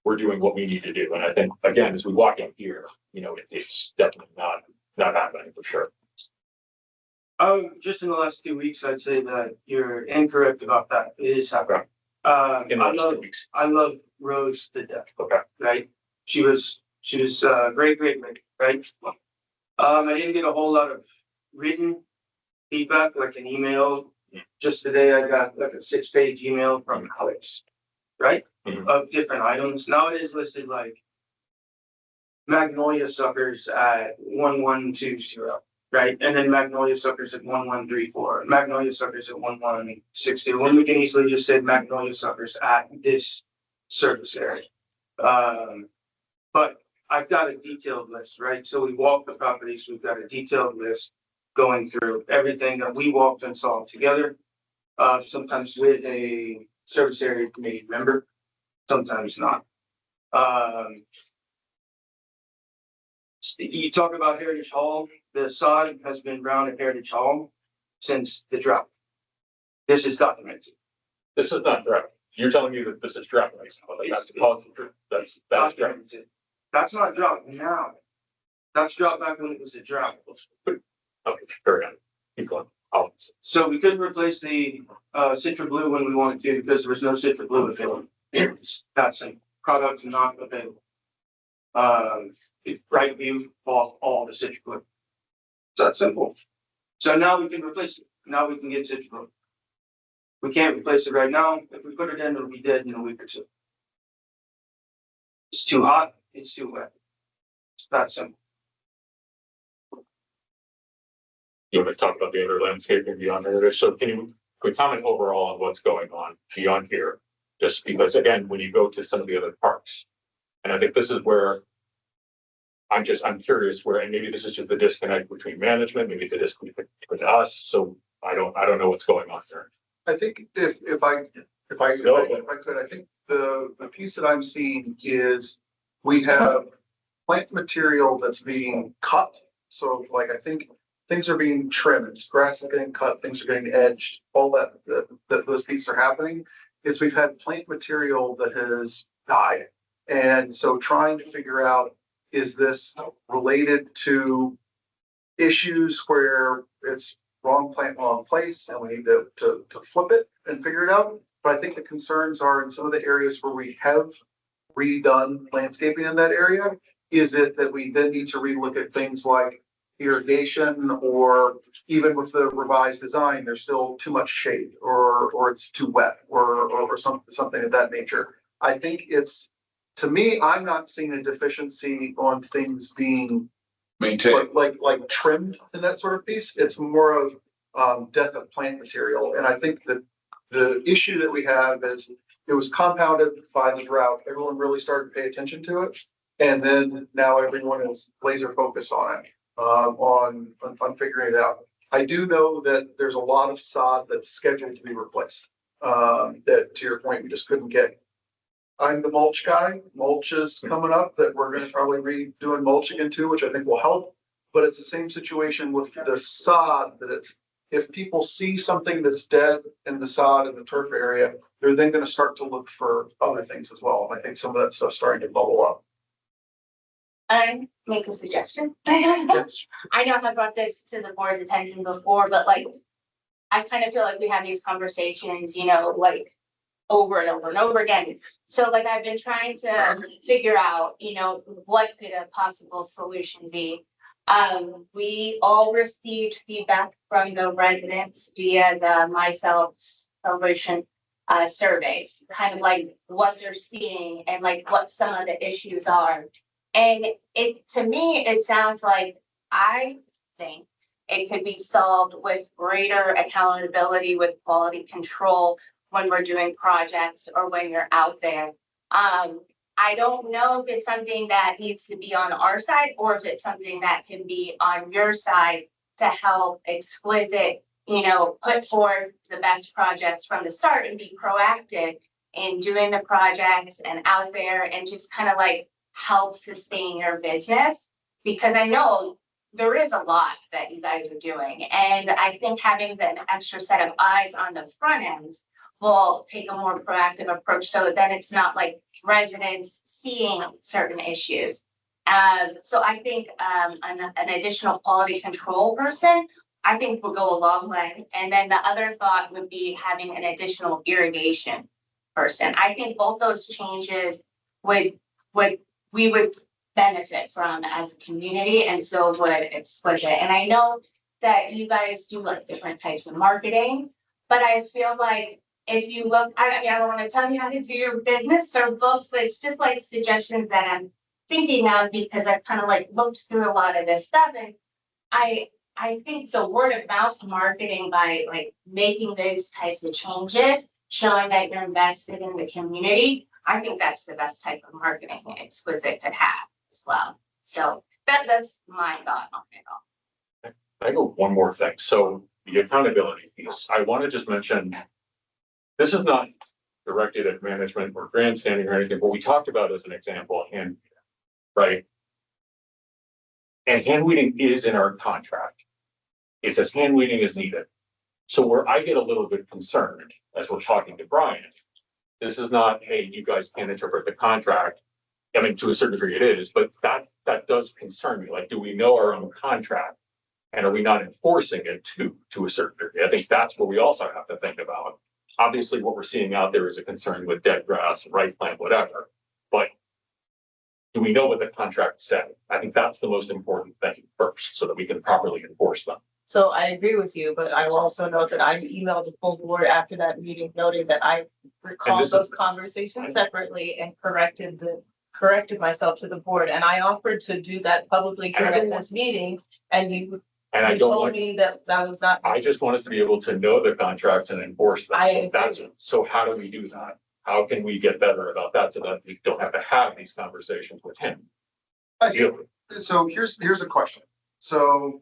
We're doing what we need to do. And I think, again, as we walk out here, it's definitely not happening for sure. Just in the last 2 weeks, I'd say that you're incorrect about that. It is happening. In the last 2 weeks. I love Rose to death. Okay. Right? She was great, right? I didn't get a whole lot of written feedback, like an email. Just today, I got like a 6-page email from Alex, right? Mhm. Of different items. Now it is listed like Magnolia Suckers at 1120, right? And then Magnolia Suckers at 1134, Magnolia Suckers at 1162. When we can easily just say Magnolia Suckers at this service area. But I've got a detailed list, right? So we walked the properties, we've got a detailed list going through everything that we walked and saw together. Sometimes with a service area committee member, sometimes not. You talk about Heritage Hall, the sod has been brown at Heritage Hall since the drought. This is documented. This is not drought. You're telling me that this is drought right now. Like that's that's drought. Documented. That's not drought now. That's drought back when it was a drought. Okay, very good. Keep going. So we couldn't replace the Citra Blue when we wanted to because there was no Citra Blue available. That's a product not available. Bright View bought all the Citra Blue. It's that simple. So now we can replace it. Now we can get Citra Blue. We can't replace it right now. If we put it in, it'll be dead in a week or two. It's too hot. It's too wet. It's that simple. You want to talk about the other landscaping beyond there? So can we comment overall on what's going on beyond here? Just because again, when you go to some of the other parks, and I think this is where I'm curious where, and maybe this is just the disconnect between management, maybe it's a disconnect with us. So I don't know what's going on there. I think if I could, I think the piece that I'm seeing is we have plant material that's being cut. So like, I think things are being trimmed, grass is getting cut, things are getting edged, all that those pieces are happening. Is we've had plant material that has died. And so trying to figure out, is this related to issues where it's wrong plant, wrong place, and we need to flip it and figure it out? But I think the concerns are in some of the areas where we have redone landscaping in that area. Is it that we then need to relook at things like irrigation, or even with the revised design, there's still too much shade, or it's too wet, or something of that nature. I think it's, to me, I'm not seeing a deficiency on things being maintained, like trimmed in that sort of piece. It's more of death of plant material. And I think that the issue that we have is it was compounded by the drought. Everyone really started to pay attention to it. And then now everyone is laser focused on it, on figuring it out. I do know that there's a lot of sod that's scheduled to be replaced. That, to your point, we just couldn't get. I'm the mulch guy. Mulch is coming up that we're going to probably be doing mulching into, which I think will help. But it's the same situation with the sod, that it's, if people see something that's dead in the sod in the turf area, they're then going to start to look for other things as well. And I think some of that stuff's starting to bubble up. I make a suggestion. I know I brought this to the board's attention before, but like, I kind of feel like we have these conversations, you know, like over and over and over again. So like, I've been trying to figure out, you know, what could a possible solution be. We all received feedback from the residents via the myself celebration surveys, kind of like what they're seeing and like what some of the issues are. And it, to me, it sounds like, I think it could be solved with greater accountability, with quality control when we're doing projects or when you're out there. I don't know if it's something that needs to be on our side or if it's something that can be on your side to help exquisite, you know, put forth the best projects from the start and be proactive in doing the projects and out there and just kind of like help sustain your business. Because I know there is a lot that you guys are doing. And I think having an extra set of eyes on the front end will take a more proactive approach, so then it's not like residents seeing certain issues. So I think an additional quality control person, I think will go a long way. And then the other thought would be having an additional irrigation person. I think both those changes we would benefit from as a community, and so would Exquisite. And I know that you guys do like different types of marketing, but I feel like if you look, I mean, I don't want to tell you how to do your business or books, but it's just like suggestions that I'm thinking of, because I've kind of like looked through a lot of this stuff. And I think the word of mouth marketing, by like making those types of changes, showing that you're invested in the community, I think that's the best type of marketing Exquisite could have as well. So that's my thought on it all. I go one more thing. So the accountability piece, I want to just mention, this is not directed at management or grandstanding or anything, but we talked about as an example, hand, right? And hand weeding is in our contract. It says hand weeding is needed. So where I get a little bit concerned as we're talking to Brian, this is not, hey, you guys can't interpret the contract. I mean, to a certain degree it is, but that does concern me. Like, do we know our own contract? And are we not enforcing it to a certain degree? I think that's what we also have to think about. Obviously, what we're seeing out there is a concern with dead grass, right plant, whatever. But do we know what the contract said? I think that's the most important thing first, so that we can properly enforce them. So I agree with you, but I will also note that I emailed the full board after that meeting, noting that I recalled those conversations separately and corrected corrected myself to the board and I offered to do that publicly during this meeting and you And I you don't told want, me that that was not. I just want us to be able to know the contracts and enforce them. I So that's, so how do we do that? How can we get better about that so that we don't have to have these conversations with him? I think, so here's a question. So,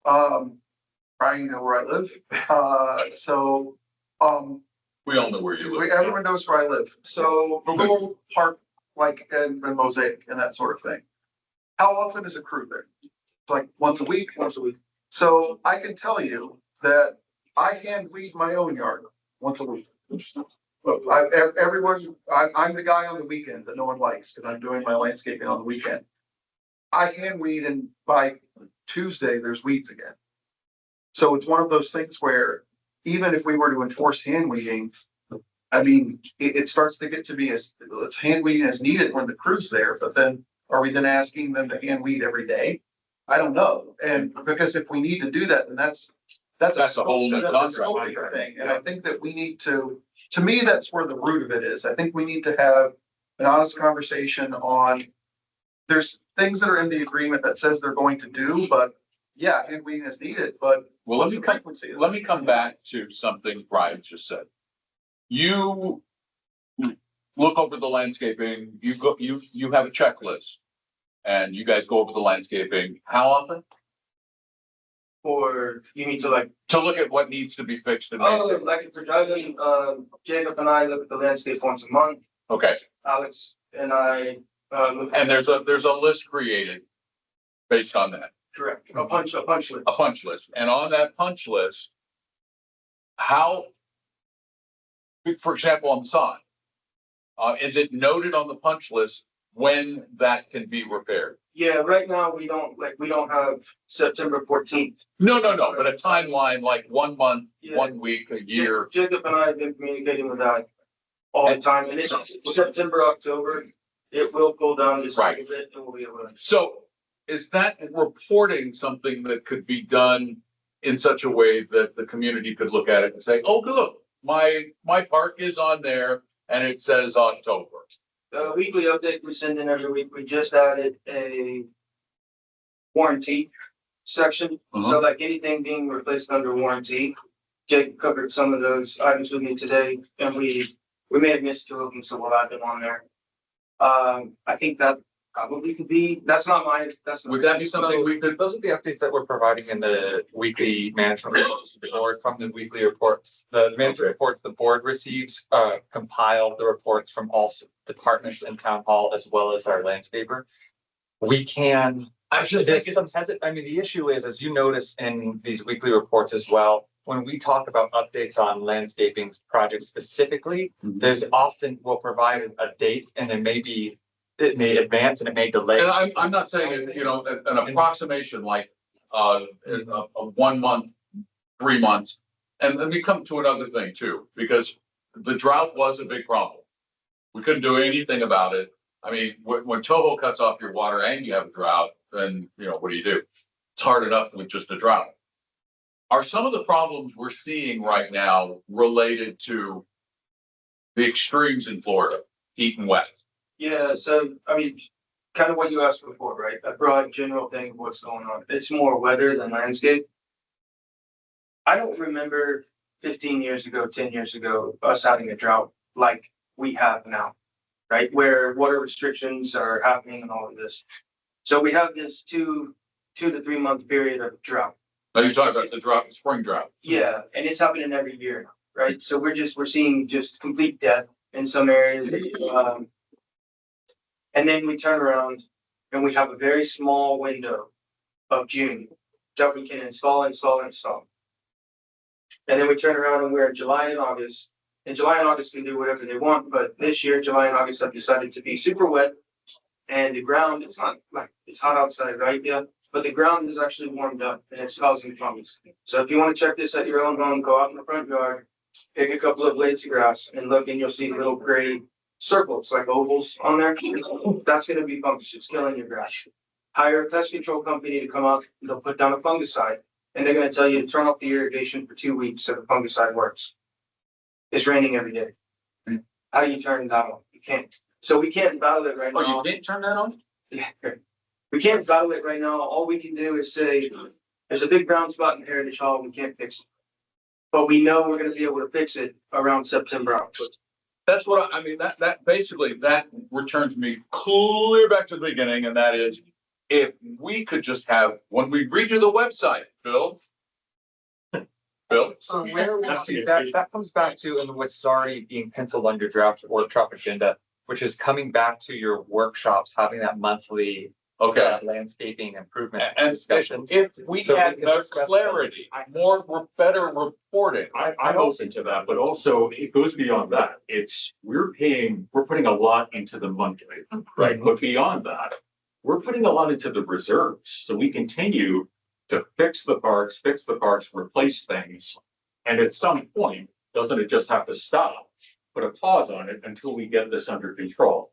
Brian, you know where I live. We all know where you live. Everyone knows where I live. So the little park, like in Mosaic and that sort of thing. How often is a crew there? It's like once a week. Once a week. So I can tell you that I hand weed my own yard once a week. I'm the guy on the weekend that no one likes because I'm doing my landscaping on the weekend. I hand weed and by Tuesday, there's weeds again. So it's one of those things where even if we were to enforce hand weeding, I mean, it starts to get to be as, it's hand weeding as needed when the crew's there, but then are we then asking them to hand weed every day? I don't know. And because if we need to do that, then that's a whole new contract thing. And I think that we need to me, that's where the root of it is. I think we need to have an honest conversation on, there's things that are in the agreement that says they're going to do, but yeah, hand weeding is needed, but Well, what's the frequency? let me come back to something Brian just said. You look over the landscaping, you have a checklist and you guys go over the landscaping. How often? Or you need to like, To look at what needs to be fixed and oh, maintained. like if we're driving, Jacob and I look at the landscape once a month. Okay, Alex and I, look at. and there's a list created based on that. Correct, a punch list. A punch list, and on that punch list, how, for example, on the sign, is it noted on the punch list when that can be repaired? Yeah, right now we don't have September 14th. No, but a timeline like 1 month, 1 week, a year. Jacob and I have been communicating with that all the time, and it's September, October, it will cool down just a little bit and we'll be able to. So is that reporting something that could be done in such a way that the community could look at it and say, oh, look, my park is on there and it says October? The weekly update we send in every week, we just added a warranty section. So like anything being replaced under warranty, Jake covered some of those items with me today and we may have missed 2 of them, so we'll add them on there. I think that probably could be, would that be something we could? Those are the updates that we're providing in the weekly management reports to the board from the weekly reports. The management reports the board receives, compile the reports from all departments in town hall as well as our landscaper. We can, there's some I mean, the issue is, as you notice in these weekly reports as well, when we talk about updates on landscaping projects specifically, there's often, we'll provide a date and there may be, it may advance and it may delay. And I'm not saying, an approximation like, a 1 month, 3 months. And then we come to another thing too, because the drought was a big problem. We couldn't do anything about it. I mean, when Toho cuts off your water and you have a drought, then, what do you do? It's hard enough with just a drought. Are some of the problems we're seeing right now related to the extremes in Florida, heat and wet? Yeah, so I mean, kind of what you asked before, right? A broad general thing of what's going on. It's more weather than landscape. I don't remember 15 years ago, 10 years ago, us having a drought like we have now, right? Where water restrictions are happening and all of this. So we have this 2 to 3 month period of drought. Now you're talking about the drought, spring drought. Yeah, and it's happening every year, right? So we're seeing just complete death in some areas. And then we turn around and we have a very small window of June that we can install. And then we turn around and we're in July and August. And July and August can do whatever they want, but this year, July and August have decided to be super wet. And the ground, it's not like it's hot outside, right? Yeah. But the ground is actually warmed up and it's causing fungus. So if you want to check this at your own home, go out in the front yard, pick a couple of blades of grass and look and you'll see little gray circles, like ovals on there. That's going to be fungus. It's killing your grass. Hire a pest control company to come out. They'll put down a fungicide and they're going to tell you to turn off the irrigation for 2 weeks so the fungicide works. It's raining every day. How do you turn that on? You can't. So we can't battle it right Oh, now. you didn't turn that on? We can't battle it right now. All we can do is say, there's a big brown spot in Heritage Hall, we can't fix it. But we know we're gonna be able to fix it around September, October. That's what I mean, that basically, that returns me clear back to the beginning, and that is, if we could just have, when we redo the website, Bill. Bill? So where that comes back to, and what's already being penciled on your draft workshop agenda, which is coming back to your workshops, having that monthly landscaping improvement And discussions. if we So had we can more discuss clarity, better reporting. I'm open to that, but also it goes beyond that. We're putting a lot into the monthly, right? But beyond that, we're putting a lot into the reserves. So we continue to fix the parks, replace things. And at some point, doesn't it just have to stop? Put a pause on it until we get this under control,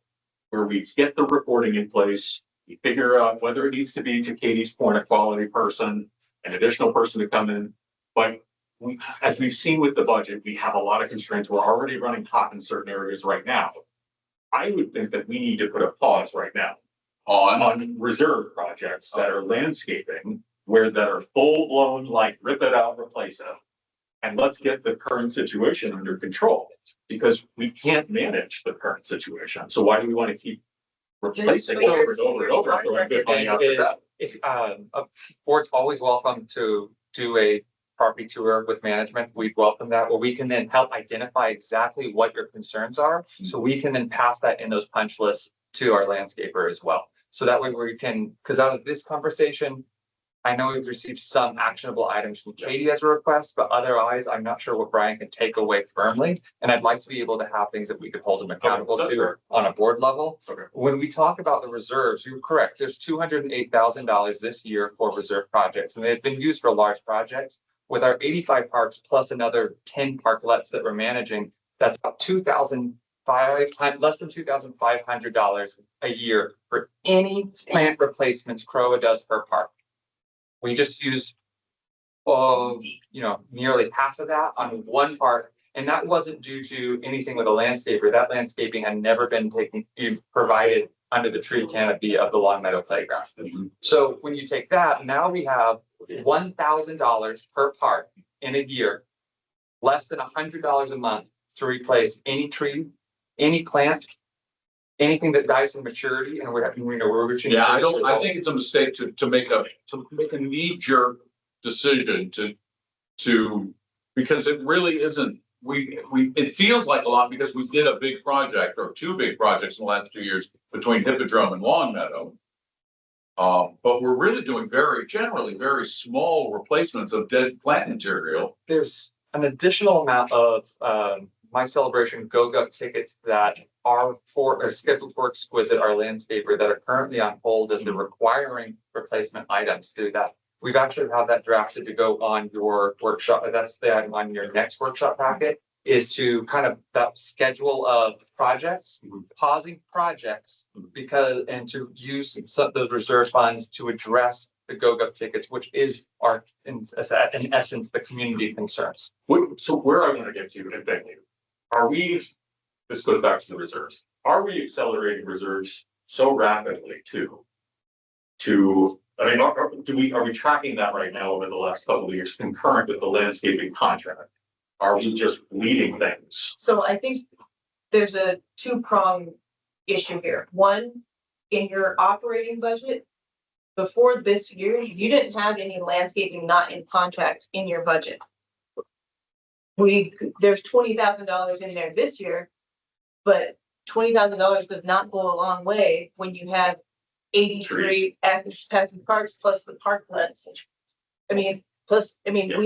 where we get the reporting in place. We figure out whether it needs to be, to Katie's point, a quality person, an additional person to come in. But as we've seen with the budget, we have a lot of constraints. We're already running hot in certain areas right now. I would think that we need to put a pause right now on reserve projects that are landscaping, that are full blown, like rip it out, replace it. And let's get the current situation under control, because we can't manage the current situation. So why do we want to keep replacing over and over and over, throwing good money after that? If a board's always welcome to do a property tour with management, we'd welcome that, or we can then help identify exactly what your concerns are. So we can then pass that in those punch lists to our landscaper as well. So that way we can, because out of this conversation, I know we've received some actionable items from Katie as a request, but otherwise, I'm not sure what Brian can take away firmly. And I'd like to be able to have things that we could hold him accountable to on a board level. When we talk about the reserves, you're correct. There's $208,000 this year for reserve projects, and they've been used for large projects. With our 85 parks plus another 10 parklets that we're managing, that's about less than $2,500 a year for any plant replacements CROA does per park. We just used, nearly half of that on one park, and that wasn't due to anything with a landscaper. That landscaping had never been provided under the tree canopy of the Long Meadow Playground. So when you take that, now we have $1,000 per park in a year, less than $100 a month to replace any tree, any plant, anything that dies from maturity, and we're reaching. Yeah, I think it's a mistake to make a knee-jerk decision to, because it really isn't, it feels like a lot because we did a big project or two big projects in the last 2 years between Hippodrome and Long Meadow. But we're really doing generally very small replacements of dead plant material. There's an additional amount of My Celebration Go-Go tickets that are scheduled for Exquisite, our landscaper, that are currently on hold as they're requiring replacement items through that. We've actually had that drafted to go on your workshop. That's the item on your next workshop packet, is to kind of that schedule of projects, pausing projects and to use some of those reserve funds to address the Go-Go tickets, which is in essence, the community concerns. So where I want to get to, and thank you, this goes back to the reserves. Are we accelerating reserves so rapidly are we tracking that right now over the last couple of years concurrent with the landscaping contract? Are we just leading things? So I think there's a two-pronged issue here. One, in your operating budget, before this year, you didn't have any landscaping not in contract in your budget. There's $20,000 in there this year, but $20,000 does not go a long way when you have 83 active passive parks plus the parklets. We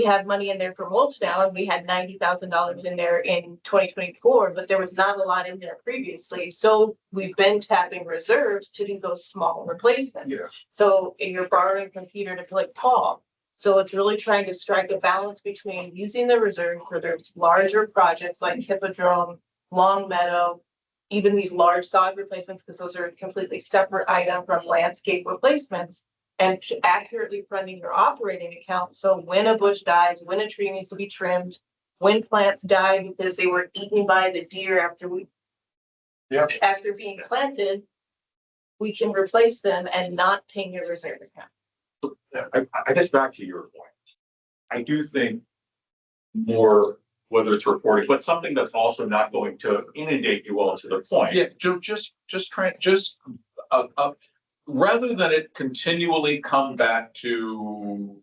have money in there for mulch now, and we had $90,000 in there in 2024, but there was not a lot in there previously. So we've been tapping reserves to do those small replacements. Yeah. So you're borrowing from Peter to play Paul. So it's really trying to strike a balance between using the reserve for those larger projects like Hippodrome, Long Meadow, even these large sod replacements, because those are a completely separate item from landscape replacements, and accurately funding your operating account. So when a bush dies, when a tree needs to be trimmed, when plants die because they were eaten by the deer after we Yeah. After being planted, we can replace them and not ping your reserve account. I guess back to your point. I do think more, whether it's reporting, but something that's also not going to inundate you all to the point. Yeah, rather than it continually come back to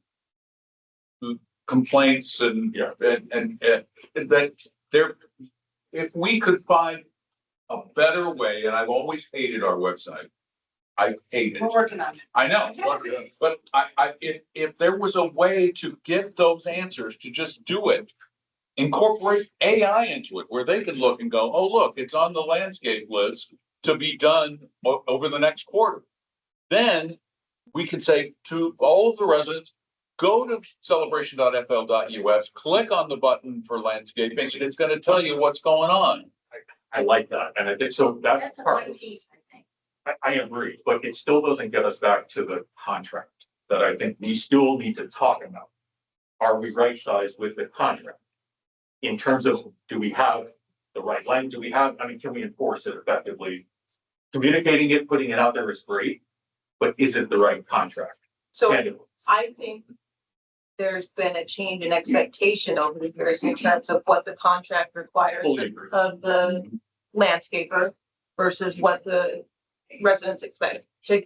complaints and that there, if we could find a better way, and I've always hated our website. I hate it. We're working on it. I know, but if there was a way to get those answers, to just do it, incorporate AI into it, where they can look and go, oh, look, it's on the landscape list to be done over the next quarter. Then we can say to all of the residents, go to celebration.fl.us, click on the button for landscaping, and it's going to tell you what's going on. I like that, and I think so. That's a part. one piece, I think. I agree, but it still doesn't get us back to the contract that I think we still need to talk about. Are we right sized with the contract? In terms of, do we have the right language? Can we enforce it effectively? Communicating it, putting it out there is great, but is it the right contract? So I think there's been a change in expectation over the years in terms of what the contract requires of the landscaper versus what the residents expect. To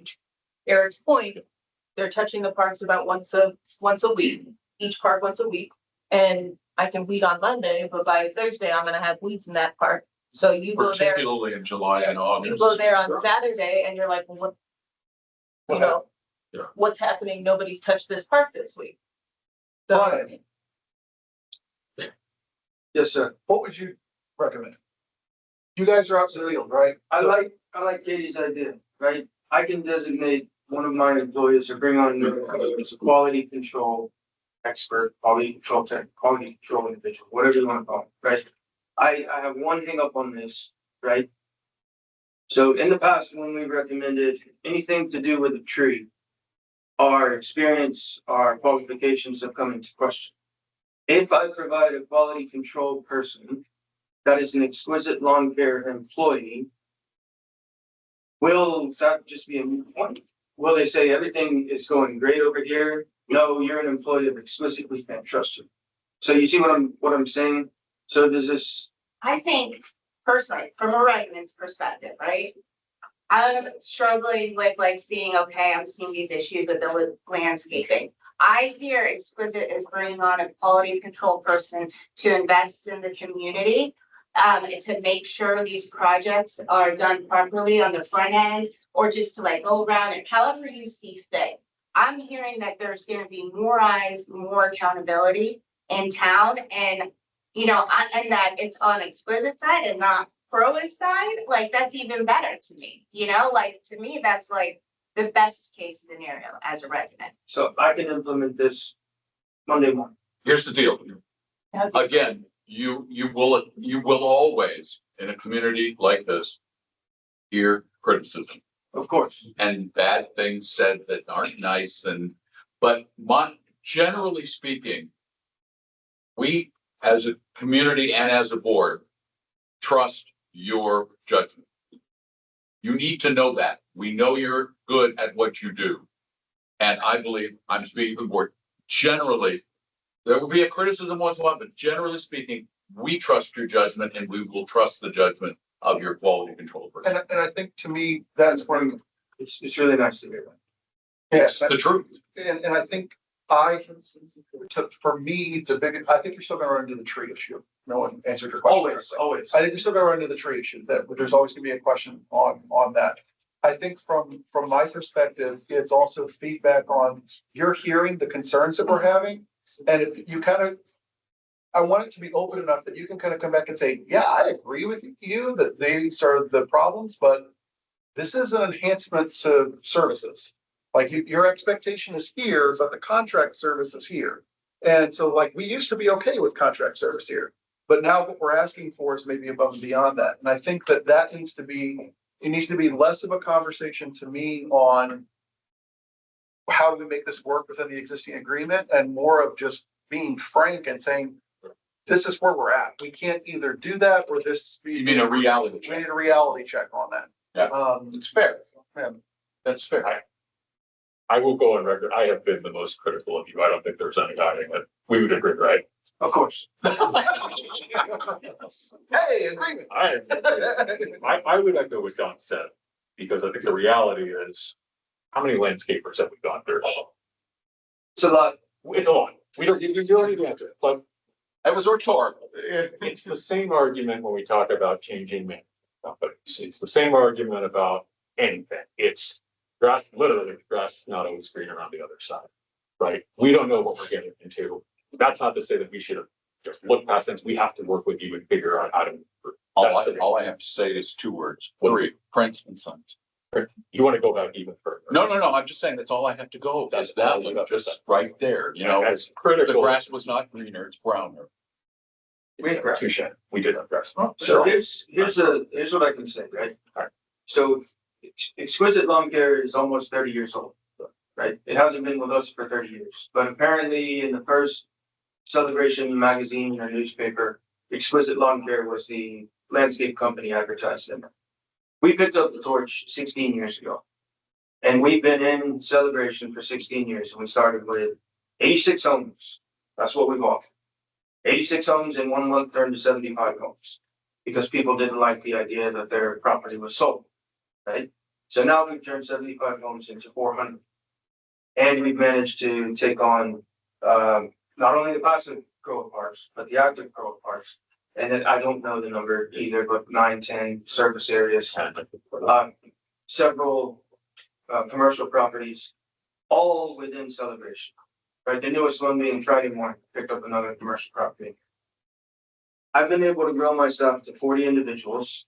Eric's point, they're touching the parks about once a week, each park once a week. And I can weed on Monday, but by Thursday, I'm gonna have weeds in that park. So you go there. Particularly in July and August. You go there on Saturday and you're like, well, what's happening? Nobody's touched this park this week. So Yes, sir. What would you recommend? You guys are out in the field, right? I like Katie's idea, right? I can designate one of my employees or bring on a quality control expert, quality control individual, whatever you want to call it, right? I have one hang up on this, right? So in the past, when we recommended anything to do with a tree, our experience, our qualifications have come into question. If I provide a quality control person that is an exquisite lawn care employee, will that just be a moot point? Will they say everything is going great over here? No, you're an employee of exquisite, we can't trust you. So you see what I'm saying? So does this? I think personally, from a resident's perspective, right? I'm struggling with like I'm seeing these issues with the landscaping. I hear Exquisite is bringing on a quality control person to invest in the community, to make sure these projects are done properly on the front end, or just to like go around and however you see fit. I'm hearing that there's gonna be more eyes, more accountability in town, and and that it's on Exquisite side and not CROA side. Like that's even better to me. Like to me, that's like the best case scenario as a resident. So I can implement this Monday morning. Here's the deal. Again, you will always, in a community like this, hear criticism. Of course. And bad things said that aren't nice but generally speaking, we as a community and as a board trust your judgment. You need to know that. We know you're good at what you do. And I believe, I'm speaking for the board, generally, there will be a criticism once in a while, but generally speaking, we trust your judgment and we will trust the judgment of your quality control person. And I think to me, that's important. It's really nice to hear that. Yes, the truth. And I think for me, I think you're still gonna run into the tree issue. No one answered your question. Always. I think you're still gonna run into the tree issue, that there's always gonna be a question on that. I think from my perspective, it's also feedback on, you're hearing the concerns that we're having. And if you I want it to be open enough that you can kind of come back and say, yeah, I agree with you that these are the problems, but this is an enhancement to services. Like your expectation is here, but the contract service is here. And so like, we used to be okay with contract service here, but now what we're asking for is maybe above and beyond that. And I think that needs to be less of a conversation to me on how do we make this work within the existing agreement, and more of just being frank and saying, this is where we're at. We can't either do that or this. You mean a reality We check? need a reality check on that. Yeah. It's fair. That's fair. I will go on record. I have been the most critical of you. I don't think there's any hiding it. We would agree, right? Of course. Hey, agreement. I would echo what John said, because I think the reality is, how many landscapers have we gone through? It's a lot. It's a lot. We don't, you don't even answer it, but That was rhetorical. it's the same argument when we talk about changing management companies. It's the same argument about anything. It's grass, literally grass, not always green around the other side, right? We don't know what we're getting into. That's not to say that we should have just looked past things. We have to work with you and figure out how to. All I have to say is two words, three, Prince and Sons. You want to go back even further? No, I'm just saying that's all I have to go. That's that one, just right there, you know, That's critical. the grass was not greener, it's browner. We had grass. Touche. We did have grass. So here's what I can say, right? Alright. So Exquisite Lawn Care is almost 30 years old, right? It hasn't been with us for 30 years, but apparently in the first Celebration magazine or newspaper, Exquisite Lawn Care was the landscape company advertised in it. We picked up the torch 16 years ago. And we've been in Celebration for 16 years, and we started with 86 homes. That's what we bought. 86 homes in 1 month turned to 75 homes because people didn't like the idea that their property was sold, right? So now we've turned 75 homes into 400. And we've managed to take on not only the passive CROA parks, but the active CROA parks. And then I don't know the number either, but 9, 10 service areas, several commercial properties, all within Celebration. Right, the newest one being Friday morning, picked up another commercial property. I've been able to grow my staff to 40 individuals.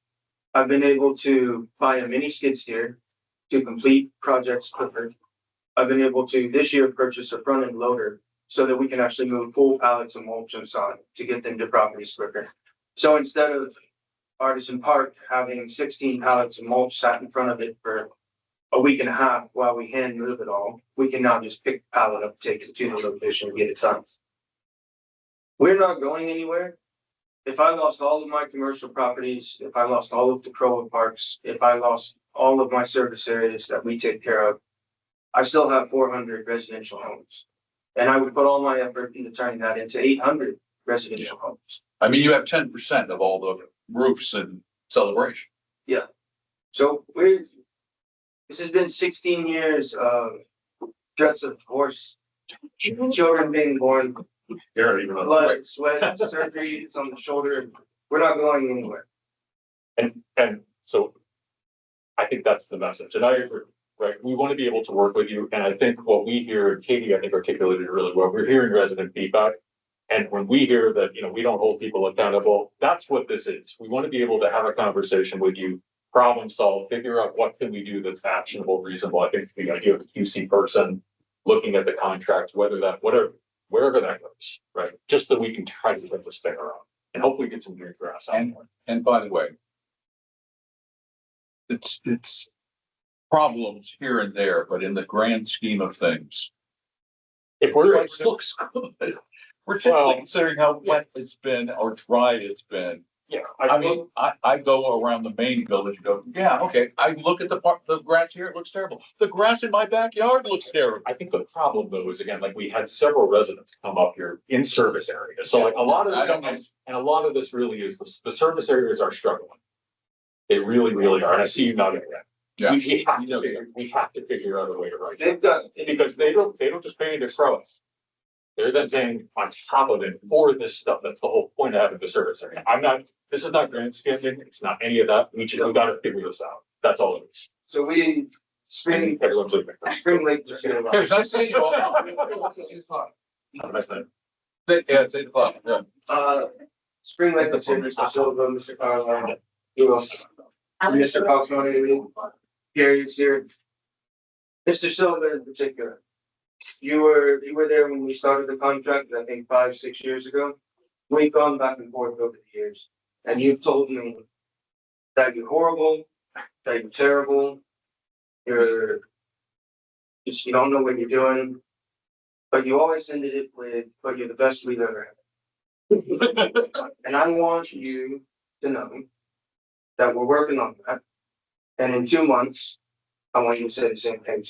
I've been able to buy a mini skid steer to complete projects quicker. I've been able to this year purchase a front end loader so that we can actually move full pallets of mulch and sod to get them to properties quicker. So instead of Artisan Park having 16 pallets of mulch sat in front of it for a week and a half while we hand move it all, we can now just pick the pallet up, take it to the location and get it done. We're not going anywhere. If I lost all of my commercial properties, if I lost all of the CROA parks, if I lost all of my service areas that we take care of, I still have 400 residential homes. And I would put all my effort into turning that into 800 residential homes. I mean, you have 10% of all the roofs in Celebration. Yeah. So this has been 16 years of threats of divorce, children being born, blood, sweat, surgery on the shoulder. We're not going anywhere. And so I think that's the message. And I agree, right? We want to be able to work with you. And I think what we hear, and Katie, I think articulated it really well, we're hearing resident feedback. And when we hear that, you know, we don't hold people accountable, that's what this is. We want to be able to have a conversation with you, problem solve, figure out what can we do that's actionable, reasonable. I think the idea of a QC person looking at the contract, whether that, whatever, wherever that goes, right? Just that we can try to get this thing around and hopefully get some green grass out. And by the way, it's problems here and there, but in the grand scheme of things, if we're place looks good. Particularly considering how wet it's been or dry it's been. Yeah, I mean, I go around the main village and go, yeah, okay, I look at the grass here, it looks terrible. The grass in my backyard looks terrible. I think the problem though is, again, like we had several residents come up here in service areas. So like a lot of, and a lot of this really is the service areas are struggling. They really, really are. And I see you nodding again. Yeah. We have to figure out a way to write They've got, because they don't just pay into CROA. They're then paying on top of it for this stuff. That's the whole point of having the service area. This is not grand scaling. It's not any of that. We got to figure this out. That's all it is. so Spring Lake just gonna. Here's, I say you all. Nice thing. Yeah, it's 8 o'clock, yeah. Spring Lake, the Mr. Silva, Mr. Carlisle, who else? Mr. Coxmoney, Gary's here. Mr. Silva in particular. You were there when we started the contract, I think 5-6 years ago. We've gone back and forth over the years, and you've told me that you're horrible, that you're terrible, you don't know what you're doing, but you always ended it with, but you're the best we've ever had. And I want you to know that we're working on that. And in 2 months, I want you to say the same thing.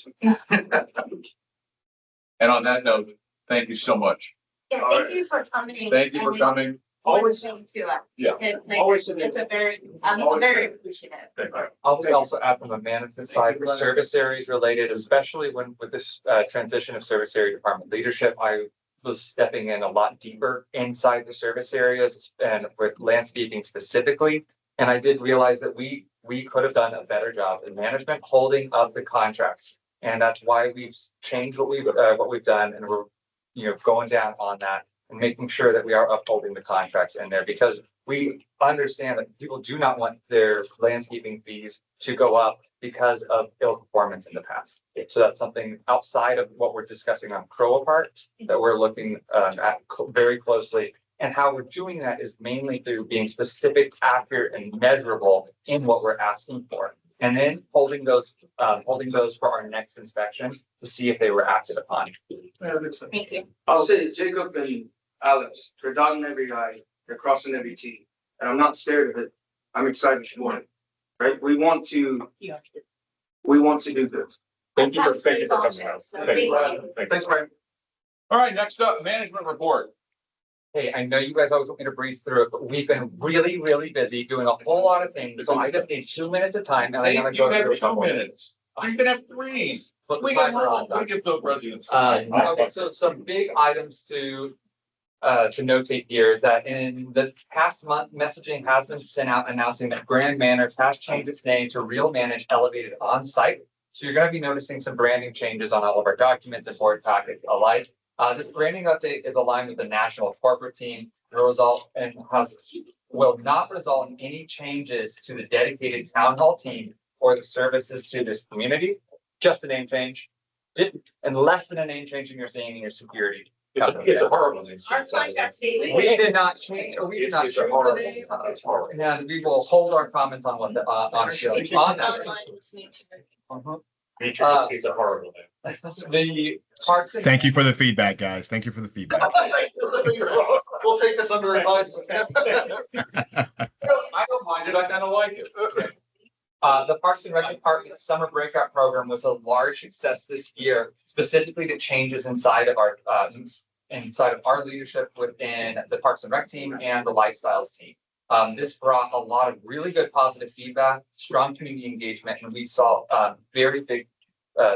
And on that note, thank you so much. Yeah, thank you for coming. Thank you for coming. Always, Listening to us. Yeah. It's a very, I'm very appreciative. I'll just also add from a management side for service areas related, especially when with this transition of service area department leadership, I was stepping in a lot deeper inside the service areas and with landscaping specifically. And I did realize that we could have done a better job in management holding up the contracts. And that's why we've changed what we've done, and we're going down on that and making sure that we are upholding the contracts in there, because we understand that people do not want their landscaping fees to go up because of ill performance in the past. So that's something outside of what we're discussing on CROA parts that we're looking at very closely. And how we're doing that is mainly through being specific, accurate, and measurable in what we're asking for. And then holding those for our next inspection to see if they were acted upon. Thank you. I'll say Jacob and Alex, they're dotting every I, they're crossing every T. And I'm not scared of it. I'm excited for it. Right? We want to do this. Thank you for coming out. Thank you. Thanks, Brian. All right, next up, management report. Hey, I know you guys always want me to breeze through it, but we've been really, really busy doing a whole lot of things. So I just need 2 minutes of time. And I'm gonna go through a You couple. have 2 minutes. You can have 3. Put the We can timer on. we give the residents. Okay, so some big items to notate here is that in the past month, messaging has been sent out announcing that Grand Manners has changed its name to Real Manage Elevated On-Site. So you're gonna be noticing some branding changes on all of our documents and board packets alike. This branding update is aligned with the national corporate team and will not result in any changes to the dedicated town hall team or the services to this community. Just a name change. And less than a name change you're seeing in your security. It's a horrible name. Our contract statement. We did not change the name. And we will hold our comments on what on that. It's a horrible name. The parks. Thank you for the feedback, guys. Thank you for the feedback. We'll take this under advisement. I don't mind it. I kind of like it. The Parks and Rec Department Summer Breakout Program was a large success this year, specifically to changes inside of our leadership within the Parks and Rec team and the Lifestyles team. This brought a lot of really good positive feedback, strong community engagement, and we saw very big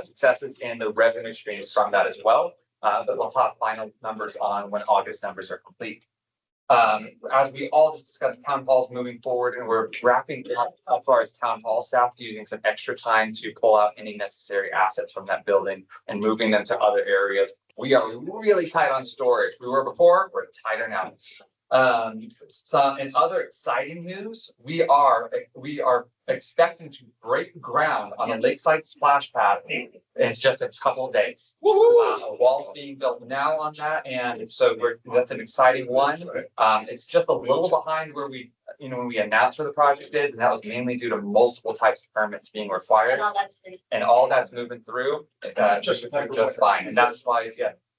successes in the revenue streams from that as well. But we'll have final numbers on when August numbers are complete. As we all just discussed, town halls moving forward, and we're wrapping up as far as town hall staff using some extra time to pull out any necessary assets from that building and moving them to other areas. We are really tight on storage. We were before, we're tighter now. So in other exciting news, we are expecting to break ground on a lakeside splash pad in just a couple of days. A wall's being built now on that, and so that's an exciting one. It's just a little behind where when we announced where the project is, and that was mainly due to multiple types of permits being required. And all that's moving through just fine, and that's why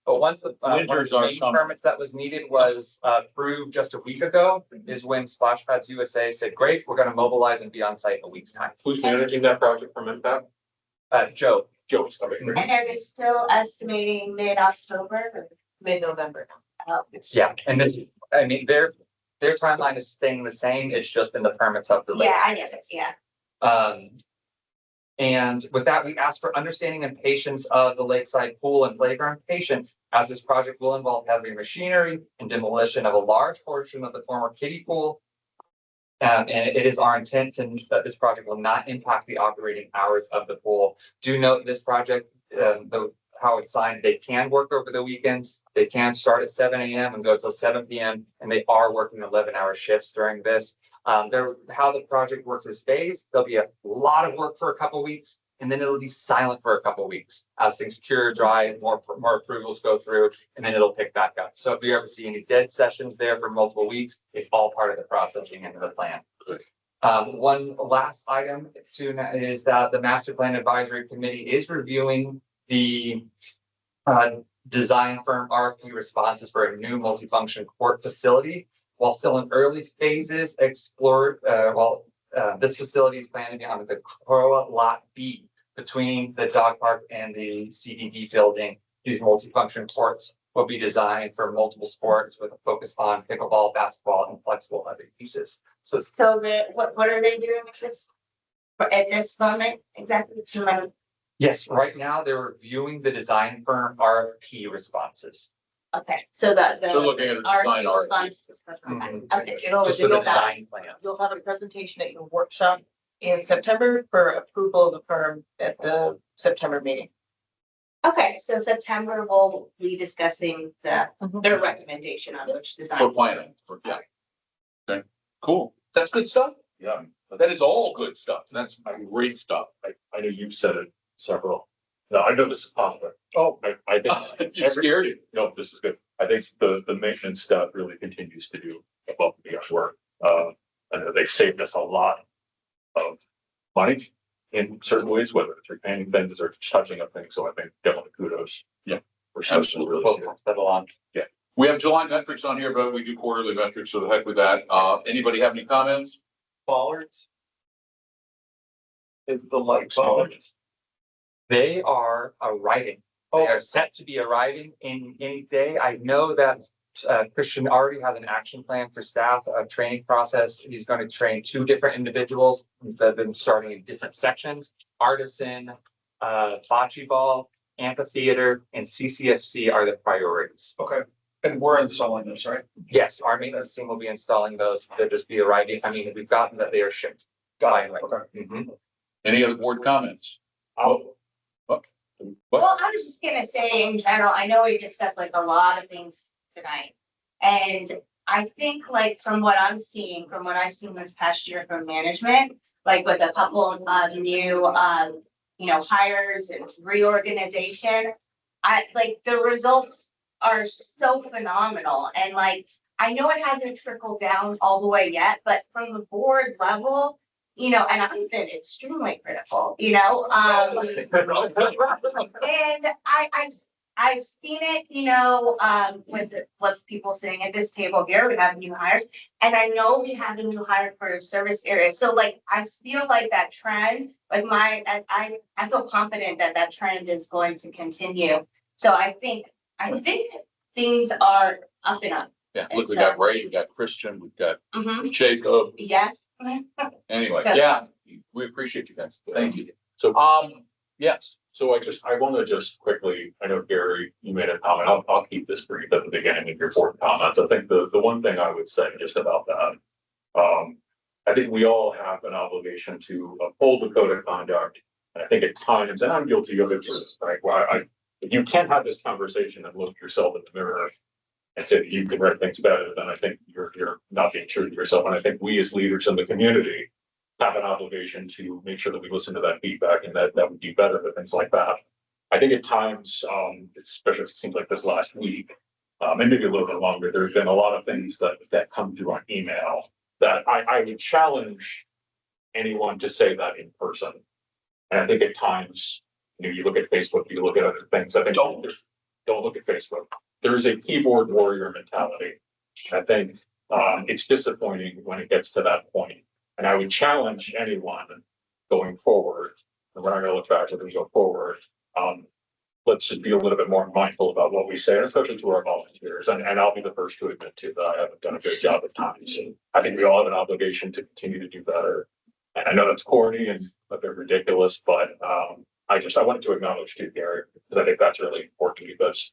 But once the one of the main permits that was needed was approved just a week ago, is when Splash Pads USA said, great, we're gonna mobilize and be on site in a week's time. Who's managing that project from Impact? Joe. Joe's coming. And are they still estimating mid-October or? Mid-November. Yeah, and their timeline is staying the same, it's just been the permits have delayed. Yeah, I get it, yeah. And with that, we ask for understanding and patience of the lakeside pool and playground patients, as this project will involve heavy machinery and demolition of a large portion of the former kiddie pool. And it is our intent that this project will not impact the operating hours of the pool. Do note this project, how it's signed, they can work over the weekends. They can start at 7 a.m. and go till 7 p.m. and they are working 11-hour shifts during this. How the project works is phased. There'll be a lot of work for a couple weeks, and then it'll be silent for a couple weeks as things cure, dry, more approvals go through, and then it'll pick back up. So if you ever see any dead sessions there for multiple weeks, it's all part of the processing into the plan. One last item is that the Master Plan Advisory Committee is reviewing the design firm RFP responses for a new multifunction court facility. While still in early phases, this facility is planned to be on the CROA Lot B between the dog park and the CDD building. These multifunction courts will be designed for multiple sports with a focus on pickleball, basketball, and flexible other uses. So What are they doing with this? At this moment, exactly? yes, right now they're reviewing the design firm RFP responses. Okay, so They're looking at a design RFP RFP. response. Okay. Just for the design plans. You'll have a presentation at your workshop in September for approval of the firm at the September meeting. Okay, so September we'll be discussing their recommendation on which design. For planning, yeah. Okay, cool. That's good stuff. Yeah, That is all good stuff. That's great stuff. I know you've said it several. No, I know this is possible. Oh, I think. you scared you. No, this is good. I think the maintenance staff really continues to do above and beyond work. And they've saved us a lot of money in certain ways, whether it's repainting things or touching up things. So I think definitely kudos. Yeah. We're absolutely really. We'll pass that along. Yeah. We have July metrics on here, but we do quarterly metrics, so the heck with that. Anybody have any comments? Bollards? Is the light bollards? They are arriving. They are set to be arriving in any day. I know that Christian already has an action plan for staff, a training process. He's going to train 2 different individuals that have been starting in different sections. Artisan, bocce ball, amphitheater, and CCFC are the priorities. Okay, and we're installing this, right? Yes, our maintenance team will be installing those. They'll just be arriving. I mean, we've gotten that they are shipped. Got it, Finally. okay. Mhm. Any other board comments? Well, I was just gonna say in general, I know we discussed like a lot of things tonight. And I think like from what I'm seeing, from what I've seen this past year from management, like with a couple of new hires and reorganization. The results are so phenomenal and like, I know it hasn't trickled down all the way yet, but from the board level, and I've been extremely critical, and I've seen it, with what's people sitting at this table here, we have new hires. And I know we have a new hire for service area. So like, I feel like that trend, like I feel confident that that trend is going to continue. So I think things are up and up. Yeah, look, we got Ray, we got Christian, we've got Jacob. Yes. Anyway, So- yeah, we appreciate you guys. Thank you. So, Yes, so I want to just quickly, I know Gary, you made a comment. I'll keep this brief at the beginning of your 4 comments. I think the one thing I would say just about that, I think we all have an obligation to uphold the code of conduct. And I think at times, and I'm guilty of it, right? If you can't have this conversation and look yourself in the mirror and say that you can write things better, then I think you're not being true to yourself. And I think we as leaders in the community have an obligation to make sure that we listen to that feedback and that would do better with things like that. I think at times, especially it seems like this last week, and maybe a little bit longer, there's been a lot of things that come through on email that I would challenge anyone to say that in person. And I think at times, you look at Facebook, you look at other things. I think don't look at Facebook. There is a keyboard warrior mentality. I think it's disappointing when it gets to that point. And I would challenge anyone going forward, and we're not gonna look back, we're gonna go forward. Let's just be a little bit more mindful about what we say, especially to our volunteers. And I'll be the first to admit too that I haven't done a good job at times. And I think we all have an obligation to continue to do better. And I know that's corny and a bit ridiculous, but I wanted to acknowledge too, Gary, because I think that's really important because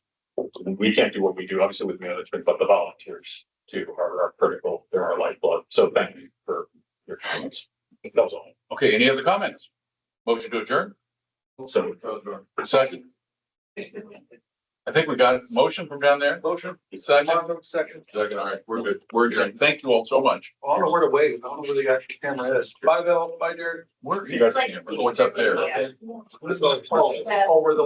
we can't do what we do, obviously with management, but the volunteers too are critical. They're our lifeblood. So thank you for your comments. That was all. okay, any other comments? Motion to adjourn? So Second. I think we got a motion from down there. Motion. Second, Second. all right, we're good. We're adjourned. Thank you all so much. I don't know where to wait. I don't know where the actual camera is. Bye, Bill. Bye, Jared. Where's You guys- the camera? Oh, it's up there. This is over the